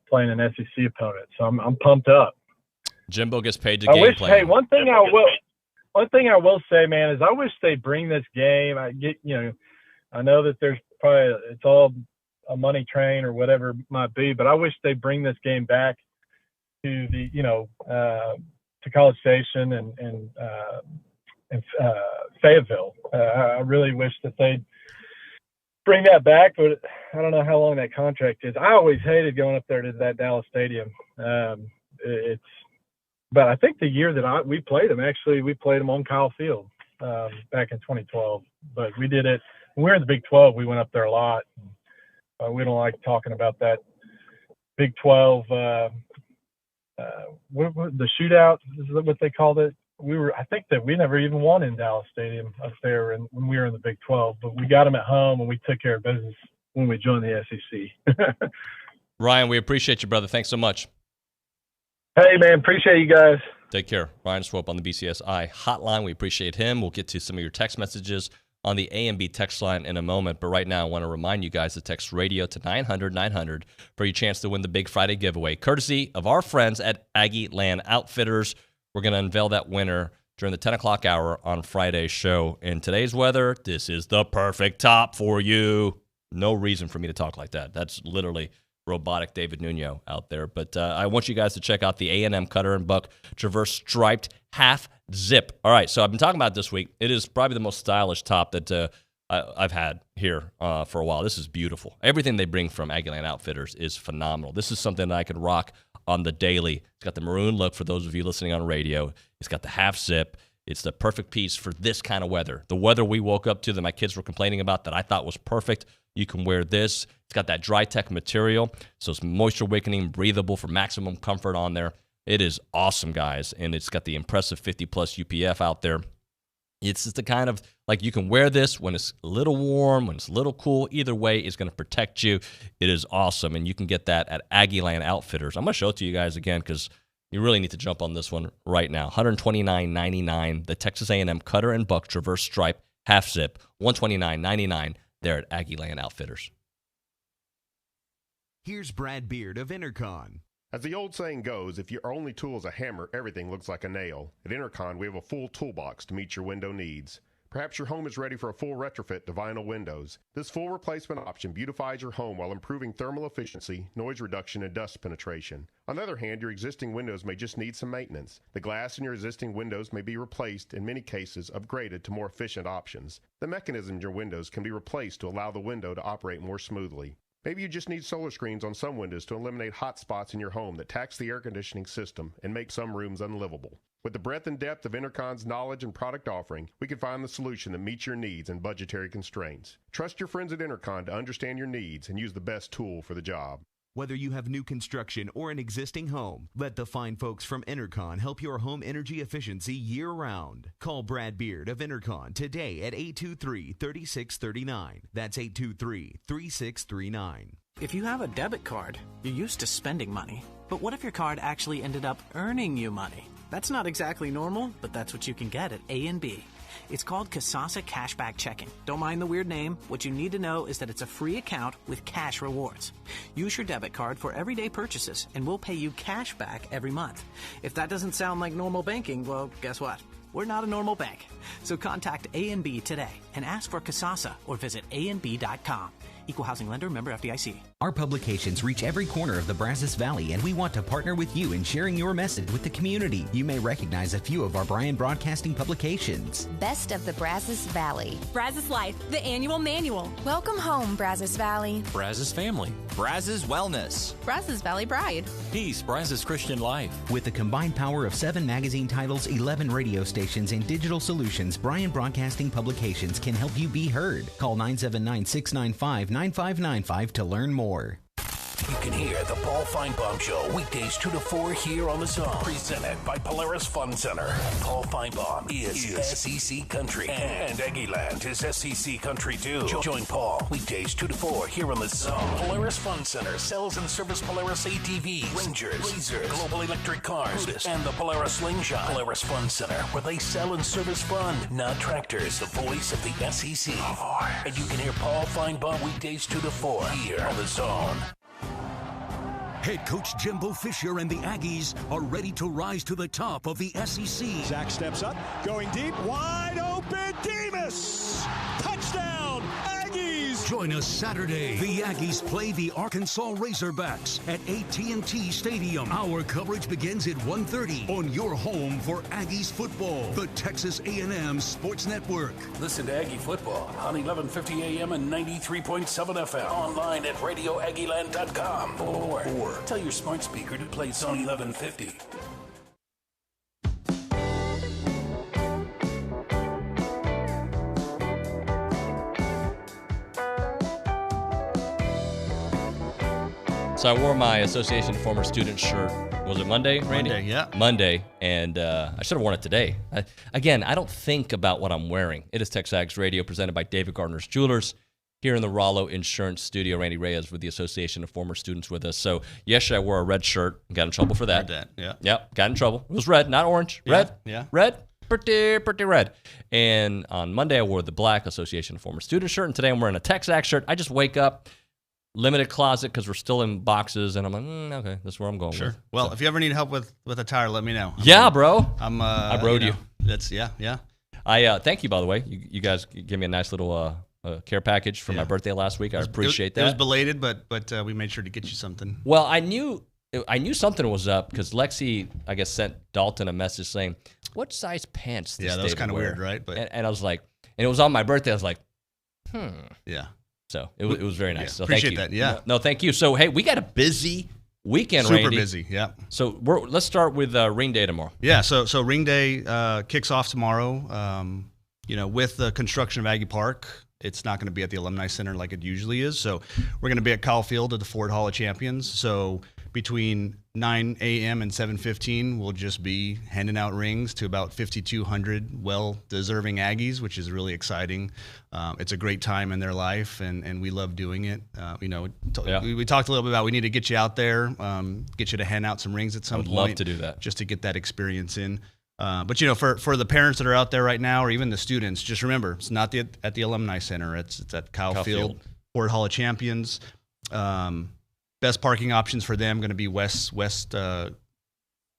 S4: playing an SEC opponent. So I'm pumped up.
S1: Jimbo gets paid to game plan.
S4: Hey, one thing I will say, man, is I wish they bring this game. I know that it's all a money train or whatever it might be, but I wish they bring this game back to the to College Station and Fayetteville. I really wish that they'd bring that back, but I don't know how long that contract is. I always hated going up there to that Dallas Stadium. But I think the year that we played them, actually, we played them on Kyle Field back in 2012. But we did it when we were in the Big 12. We went up there a lot. We don't like talking about that Big 12. The shootout is what they called it. I think that we never even won in Dallas Stadium up there when we were in the Big 12, but we got them at home and we took care of business when we joined the SEC.
S1: Ryan, we appreciate you, brother. Thanks so much.
S4: Hey, man, appreciate you guys.
S1: Take care. Ryan Swope on the BCSI hotline. We appreciate him. We'll get to some of your text messages on the A&B text line in a moment. But right now, I want to remind you guys to text radio to 900-900 for your chance to win the Big Friday giveaway, courtesy of our friends at Aggie Land Outfitters. We're going to unveil that winner during the 10 o'clock hour on Friday's show. In today's weather, this is the perfect top for you. No reason for me to talk like that. That's literally robotic David Nuno out there. But I want you guys to check out the A&M Cutter and Buck Traverse Striped Half Zip. All right, so I've been talking about it this week. It is probably the most stylish top that I've had here for a while. This is beautiful. Everything they bring from Aggieland Outfitters is phenomenal. This is something that I could rock on the daily. It's got the maroon look for those of you listening on radio. It's got the half zip. It's the perfect piece for this kind of weather. The weather we woke up to that my kids were complaining about that I thought was perfect. You can wear this. It's got that dry tech material, so it's moisture wicking, breathable for maximum comfort on there. It is awesome, guys, and it's got the impressive 50-plus UPF out there. It's just the kind of, like, you can wear this when it's a little warm, when it's a little cool. Either way, it's going to protect you. It is awesome, and you can get that at Aggieland Outfitters. I'm going to show it to you guys again because you really need to jump on this one right now. $129.99, the Texas A&M Cutter and Buck Traverse Stripe Half Zip, $129.99 there at Aggieland Outfitters.
S6: Here's Brad Beard of Intercon.
S10: As the old saying goes, if your only tool is a hammer, everything looks like a nail. At Intercon, we have a full toolbox to meet your window needs. Perhaps your home is ready for a full retrofit to vinyl windows. This full replacement option beautifies your home while improving thermal efficiency, noise reduction, and dust penetration. On the other hand, your existing windows may just need some maintenance. The glass in your existing windows may be replaced, in many cases upgraded to more efficient options. The mechanism in your windows can be replaced to allow the window to operate more smoothly. Maybe you just need solar screens on some windows to eliminate hot spots in your home that tax the air conditioning system and make some rooms unlivable. With the breadth and depth of Intercon's knowledge and product offering, we can find the solution that meets your needs and budgetary constraints. Trust your friends at Intercon to understand your needs and use the best tool for the job.
S6: Whether you have new construction or an existing home, let the fine folks from Intercon help your home energy efficiency year-round. Call Brad Beard of Intercon today at 823-3639. That's 823-3639.
S21: If you have a debit card, you're used to spending money. But what if your card actually ended up earning you money? That's not exactly normal, but that's what you can get at A&B. It's called Kasasa Cashback Checking. Don't mind the weird name. What you need to know is that it's a free account with cash rewards. Use your debit card for everyday purchases, and we'll pay you cash back every month. If that doesn't sound like normal banking, well, guess what? We're not a normal bank. So contact A&B today and ask for Kasasa or visit ANB.com. Equal housing lender, member FDIC.
S11: Our publications reach every corner of the Brazos Valley, and we want to partner with you in sharing your message with the community. You may recognize a few of our Bryan Broadcasting publications.
S12: Best of the Brazos Valley.
S14: Brazos Life, the annual manual.
S12: Welcome home, Brazos Valley.
S15: Brazos Family. Brazos Wellness.
S12: Brazos Valley Bride.
S15: Peace, Brazos Christian Life.
S11: With the combined power of 7 magazine titles, 11 radio stations, and digital solutions, Bryan Broadcasting Publications can help you be heard. Call 979-695-9595 to learn more.
S5: You can hear the Paul Finebaum Show weekdays 2 to 4 here on the Zone. Presented by Polaris Fun Center. Paul Finebaum is SEC Country, and Aggieland is SEC Country too. Join Paul weekdays 2 to 4 here on the Zone. Polaris Fun Center sells and service Polaris ATVs, Rangers, Blazers, Global Electric Cars, Buddhist, and the Polaris Slingshot. Polaris Fun Center, where they sell and service fun, not tractors. The voice of the SEC. And you can hear Paul Finebaum weekdays 2 to 4 here on the Zone. Head coach Jimbo Fisher and the Aggies are ready to rise to the top of the SEC.
S16: Zach steps up, going deep, wide open, Demas! Touchdown, Aggies!
S5: Join us Saturday. The Aggies play the Arkansas Razorbacks at AT&T Stadium. Our coverage begins at 1:30 on your home for Aggies football, the Texas A&M Sports Network. Listen to Aggie football on 1150 AM and 93.7 FM. Online at radioaggieland.com or tell your smart speaker to play Zone 1150.
S1: So I wore my Association of Former Students shirt. Was it Monday, Randy?
S17: Monday, yeah.
S1: Monday, and I should have worn it today. I don't think about what I'm wearing. It is TexAgs Radio, presented by David Gardner's Jewelers, here in the Rollo Insurance Studio. Randy Reyes with the Association of Former Students with us. So yesterday I wore a red shirt. Got in trouble for that.
S17: Heard that, yeah.
S1: Yep, got in trouble. It was red, not orange.
S17: Yeah,
S1: Red?
S17: yeah.
S1: Red? Pretty red. And on Monday I wore the black Association of Former Students shirt, and today I'm wearing a TexAgs shirt. I just wake up, limited closet because we're still in boxes, and I'm like, okay, this is where I'm going.
S17: Sure.
S1: With.
S17: Well,
S1: So.
S17: if you ever need help with attire, let me know.
S1: Yeah, bro.
S17: I
S1: broed you.
S17: That's yeah.
S1: I thank you, by the way. You guys gave me a nice little care package for my birthday last week. I appreciate that.
S17: It was belated, but we made sure to get you something.
S1: Well, I knew something was up because Lexi, I guess, sent Dalton a message saying, "What size pants?" This
S17: that was
S1: kind of
S17: weird, right? But
S1: and I was like, and it was on my birthday. I was like,
S17: Yeah.
S1: So it was very nice.
S17: Yeah,
S1: So
S17: appreciate
S1: thank you.
S17: that. Yeah.
S1: No, thank you. So hey, we got a busy weekend,
S17: Super
S1: Randy.
S17: busy. Yeah.
S1: So let's start with Ring Day tomorrow.
S17: Yeah. So Ring Day kicks off tomorrow. With the construction of Aggie Park, it's not going to be at the Alumni Center like it usually is. So we're going to be at Kyle Field at the Ford Hall of Champions. So between 9 a.m. and 7:15, we'll just be handing out rings to about 5,200 well-deserving Aggies, which is really exciting. It's a great time in their life, and we love doing it. We talked a little bit about we need to get you out there, get you to hand out some rings at some point.
S1: I would love to do that.
S17: Just to get that experience in. But for the parents that are out there right now, or even the students, just remember, it's not at the Alumni Center. It's at Kyle Field, Ford Hall of Champions. Best parking options for them going to be west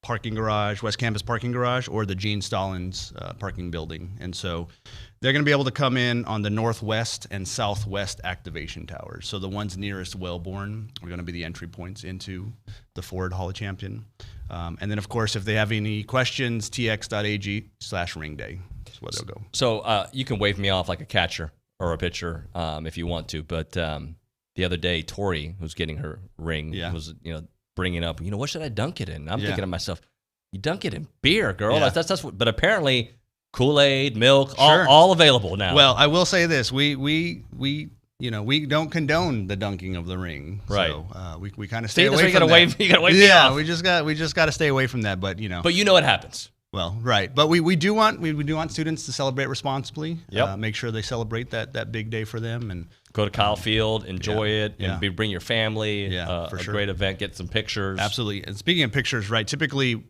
S17: parking garage, West Campus parking garage, or the Gene Stallings parking building. And so they're going to be able to come in on the northwest and southwest activation towers. So the ones nearest Wellborn are going to be the entry points into the Ford Hall of Champion. And then, of course, if they have any questions, tx.ag/ring day is where they'll go.
S1: So you can wave me off like a catcher or a pitcher if you want to. But the other day, Tori, who's getting her ring, was bringing up, what should I dunk it in? I'm thinking to myself, you dunk it in beer, girl.
S17: Yeah.
S1: That's what. But apparently, Kool-Aid, milk, all available now.
S17: Well, I will say this: we don't condone the dunking of the ring,
S1: right?
S17: So we kind of stay away from that.
S1: You gotta wave me off.
S17: we just got to stay away from that. But
S1: But it happens.
S17: Well, right. But we do want students to celebrate responsibly.
S1: Yep.
S17: Make sure they celebrate that big day for them and
S1: go to Kyle Field, enjoy it, and bring your family.
S17: For sure.
S1: Great event. Get some pictures.
S17: Absolutely. And speaking of pictures, right? Typically,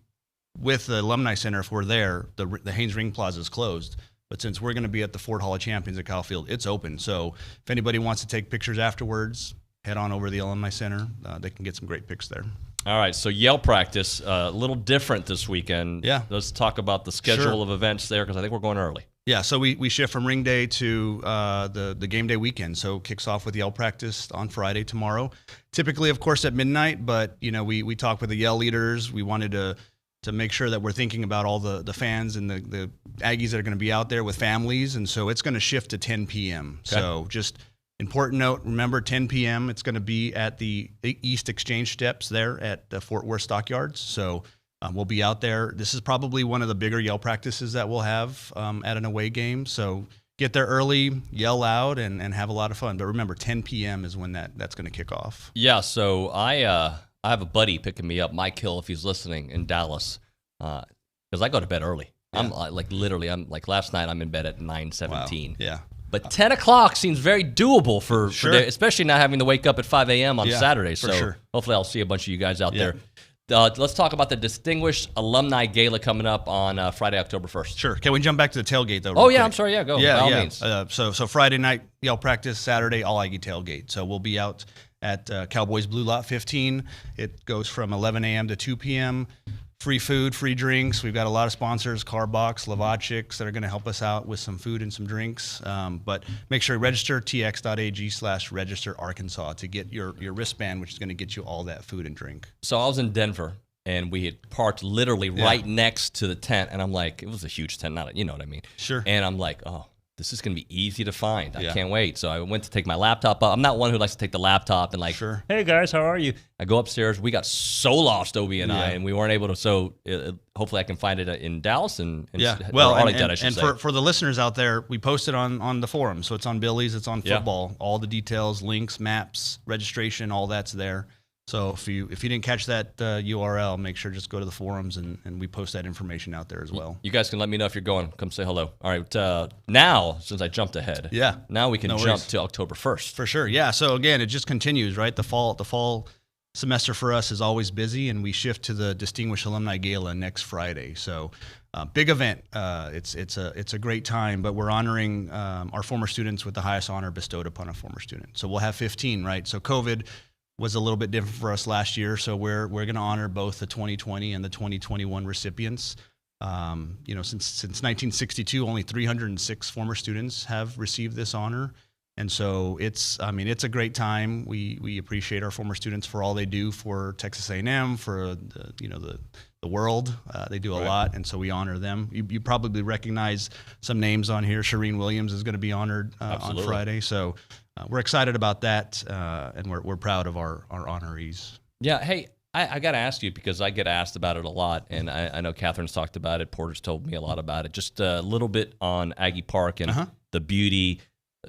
S17: with the Alumni Center, if we're there, the Haynes Ring Plaza is closed. But since we're going to be at the Ford Hall of Champions at Kyle Field, it's open. So if anybody wants to take pictures afterwards, head on over to the Alumni Center. They can get some great pics there.
S1: All right, so Yale practice, a little different this weekend.
S17: Yeah.
S1: Let's talk about the schedule of events there, because I think we're going early.
S17: Yeah, so we shift from ring day to the game day weekend. So it kicks off with Yale practice on Friday tomorrow. Typically, of course, at midnight, but we talked with the Yale leaders. We wanted to make sure that we're thinking about all the fans and the Aggies that are going to be out there with families, and so it's going to shift to 10 p.m.
S1: Okay.
S17: So just important note, remember 10 p.m. It's going to be at the East Exchange Steps there at the Fort Worth Stockyards. So we'll be out there. This is probably one of the bigger Yale practices that we'll have at an away game. So get there early, yell loud, and have a lot of fun. But remember, 10 p.m. is when that's going to kick off.
S1: Yeah, so I have a buddy picking me up, Mike Hill, if he's listening, in Dallas, because I go to bed early.
S17: Yeah.
S1: I'm like last night, I'm in bed at 9:17.
S17: Wow. Yeah.
S1: But 10 o'clock seems very doable for especially not having to wake up at 5 a.m. on Saturday. So hopefully I'll see a bunch of you guys out there. Let's talk about the Distinguished Alumni Gala coming up on Friday, October 1st.
S17: Sure. Can we jump back to the tailgate, though?
S1: Oh, yeah, I'm sorry. Yeah, go.
S17: Yeah,
S1: by all means.
S17: So Friday night, Yale practice, Saturday, all Aggie tailgate. So we'll be out at Cowboys Blue Lot 15. It goes from 11 a.m. to 2 p.m., free food, free drinks. We've got a lot of sponsors, Carbox, Lavachix, that are going to help us out with some food and some drinks. But make sure you register, tx.ag/register Arkansas to get your wristband, which is going to get you all that food and drink.
S1: So I was in Denver, and we had parked literally right next to the tent. And I'm like, it was a huge tent, you know what I mean?
S17: Sure.
S1: And I'm like, oh, this is going to be easy to find. I can't wait. So I went to take my laptop up. I'm not one who likes to take the laptop and hey, guys, how are you? I go upstairs. We got so lost, Obie and I, and we weren't able to. So hopefully I can find it in Dallas and Arlington, I should say.
S17: For the listeners out there, we posted on the forum. So it's on Billy's, it's on football. All the details, links, maps, registration, all that's there. So if you didn't catch that URL, make sure just go to the forums and we post that information out there as well.
S1: You guys can let me know if you're going. Come say hello. All right. Now, since I jumped ahead, now we can jump to October 1st.
S17: For sure. Yeah. So again, it just continues, right? The fall semester for us is always busy, and we shift to the Distinguished Alumni Gala next Friday. So big event. It's a great time, but we're honoring our former students with the highest honor bestowed upon a former student. So we'll have 15, right? So COVID was a little bit different for us last year, so we're going to honor both the 2020 and the 2021 recipients. Since 1962, only 306 former students have received this honor, and so it's a great time. We appreciate our former students for all they do for Texas A&M, for the world. They do a lot, and so we honor them. You probably recognize some names on here. Shireen Williams is going to be honored on Friday, so. We're excited about that, and we're proud of our honorees.
S1: Yeah, hey, I got to ask you, because I get asked about it a lot, and I know Catherine's talked about it. Porter's told me a lot about it. Just a little bit on Aggie Park and the beauty.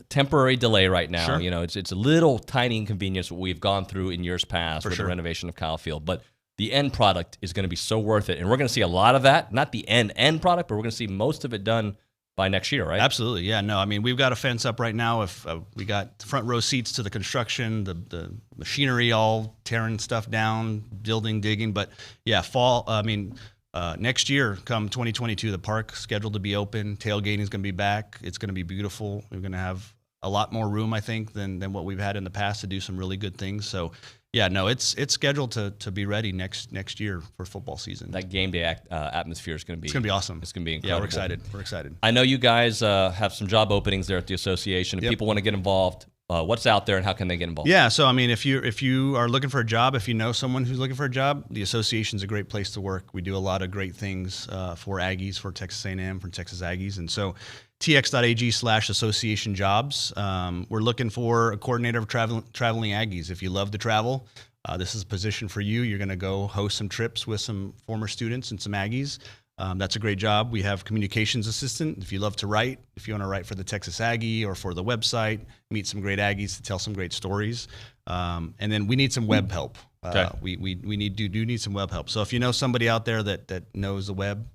S1: Temporary delay right now.
S17: Sure.
S1: It's a little tiny inconvenience what we've gone through in years past with the renovation of Kyle Field, but the end product is going to be so worth it, and we're going to see a lot of that. Not the end product, but we're going to see most of it done by next year, right?
S17: Absolutely, yeah. No, I mean, we've got a fence up right now. If we got front row seats to the construction, the machinery all tearing stuff down, building, digging. But yeah, fall. Next year, come 2022, the park's scheduled to be open. Tailgating is going to be back. It's going to be beautiful. We're going to have a lot more room, I think, than what we've had in the past to do some really good things. So, yeah, no, it's scheduled to be ready next year for football season.
S1: That game day atmosphere is going to be.
S17: It's going to be awesome.
S1: It's going to be incredible.
S17: Yeah, we're excited. We're excited.
S1: I know you guys have some job openings there at the association. If people want to get involved, what's out there and how can they get involved?
S17: Yeah, so I mean, if you are looking for a job, if you know someone who's looking for a job, the association's a great place to work. We do a lot of great things for Aggies, for Texas A&M, for Texas Aggies, and so tx.ag/association jobs. We're looking for a coordinator of traveling Aggies. If you love to travel, this is a position for you. You're going to go host some trips with some former students and some Aggies. That's a great job. We have communications assistant. If you love to write, if you want to write for the Texas Aggie or for the website, meet some great Aggies to tell some great stories. And then we need some web help. We need some web help. So if you know somebody out there that knows the web,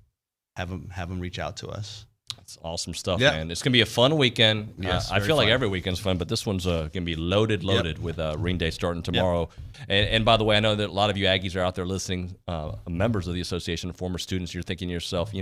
S17: have them reach out to us.
S1: That's awesome stuff, man. It's going to be a fun weekend.
S17: Yes,
S1: I feel like every weekend's fun, but this one's going to be loaded with Ring Day starting tomorrow. And by the way, I know that a lot of you Aggies are out there listening, members of the association, former students. You're thinking to yourself,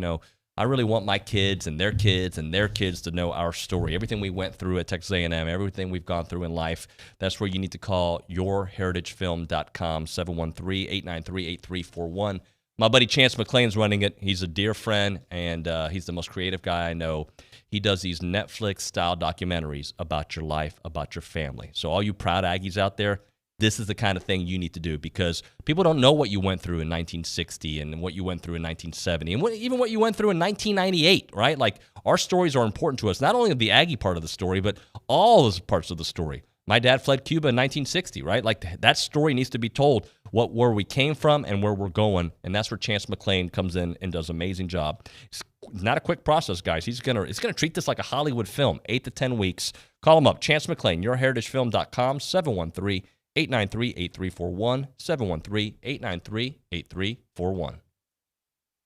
S1: I really want my kids and their kids and their kids to know our story. Everything we went through at Texas A&M, everything we've gone through in life, that's where you need to call yourheritagefilm.com, 713-893-8341. My buddy Chance McClain's running it. He's a dear friend, and he's the most creative guy I know. He does these Netflix-style documentaries about your life, about your family. So all you proud Aggies out there, this is the kind of thing you need to do because people don't know what you went through in 1960 and what you went through in 1970 and even what you went through in 1998, right? Like, our stories are important to us, not only the Aggie part of the story, but all those parts of the story. My dad fled Cuba in 1960, right? Like, that story needs to be told, where we came from and where we're going, and that's where Chance McClain comes in and does an amazing job. It's not a quick process, guys. It's gonna treat this like a Hollywood film, 8 to 10 weeks. Call him up, Chance McClain, yourheritagefilm.com, 713-893-8341, 713-893-8341.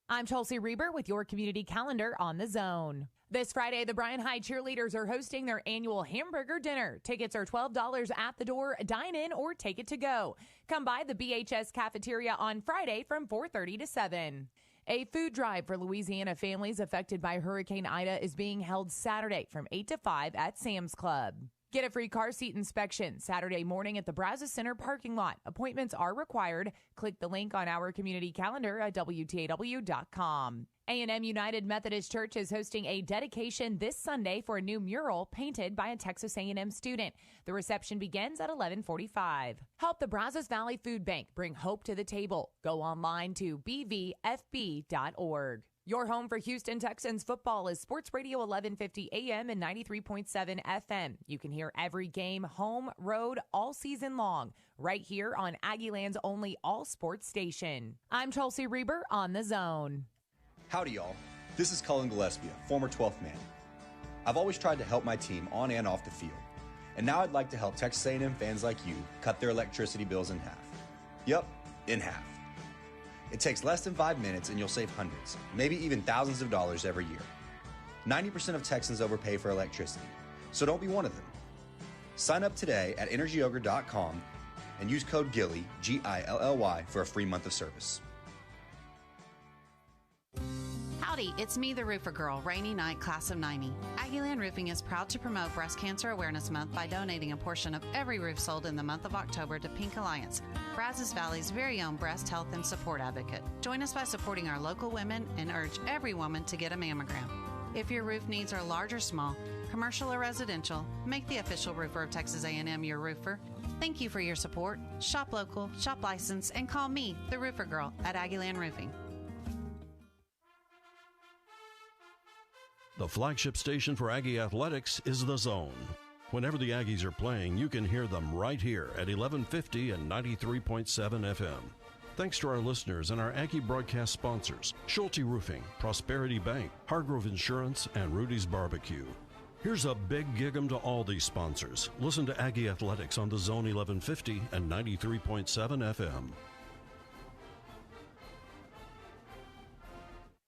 S2: I'm Chelsea Reber with your community calendar on The Zone. This Friday, the Bryan High cheerleaders are hosting their annual hamburger dinner. Tickets are $12 at the door, dine in, or take it to go. Come by the BHS cafeteria on Friday from 4:30 to 7. A food drive for Louisiana families affected by Hurricane Ida is being held Saturday from 8 to 5 at Sam's Club. Get a free car seat inspection Saturday morning at the Brazos Center parking lot. Appointments are required. Click the link on our community calendar at WTAW.com. A&M United Methodist Church is hosting a dedication this Sunday for a new mural painted by a Texas A&M student. The reception begins at 11:45. Help the Brazos Valley Food Bank bring hope to the table. Go online to bvfb.org. Your home for Houston Texans football is Sports Radio 1150 AM and 93.7 FM. You can hear every game, home, road, all season long, right here on Aggieland's only all-sports station. I'm Chelsea Reber on The Zone.
S3: Howdy, y'all. This is Cullen Gillespie, former 12th man. I've always tried to help my team on and off the field. And now I'd like to help Texas A&M fans like you cut their electricity bills in half. Yep, in half. It takes less than 5 minutes and you'll save hundreds, maybe even thousands of dollars every year. 90% of Texans overpay for electricity, so don't be one of them. Sign up today at energyogre.com and use code GILLY, G-I-L-L-Y, for a free month of service.
S13: Howdy, it's me, the Roofer Girl, Rainy Night, Class of 90. Aggieland Roofing is proud to promote Breast Cancer Awareness Month by donating a portion of every roof sold in the month of October to Pink Alliance, Brazos Valley's very own breast health and support advocate. Join us by supporting our local women and urge every woman to get a mammogram. If your roof needs are large or small, commercial or residential, make the official roofer of Texas A&M your roofer. Thank you for your support. Shop local, shop licensed, and call me, the Roofer Girl, at Aggieland Roofing.
S18: The flagship station for Aggie Athletics is The Zone. Whenever the Aggies are playing, you can hear them right here at 1150 and 93.7 FM. Thanks to our listeners and our Aggie broadcast sponsors, Schulte Roofing, Prosperity Bank, Hargrove Insurance, and Rudy's Barbecue. Here's a big gig 'em to all these sponsors. Listen to Aggie Athletics on The Zone 1150 and 93.7 FM.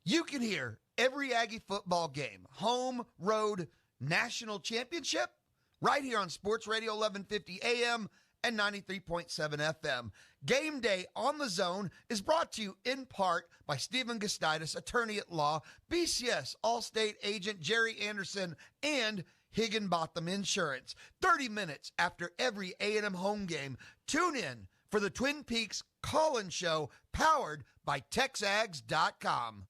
S19: You can hear every Aggie football game, home, road, national championship, right here on Sports Radio 1150 AM and 93.7 FM. Game Day on The Zone is brought to you in part by Stephen Gustitis, attorney at law, BCS All-State agent Jerry Anderson, and Higginbotham Insurance. 30 minutes after every A&M home game, tune in for the Twin Peaks Call-In Show, powered by TexAgs.com.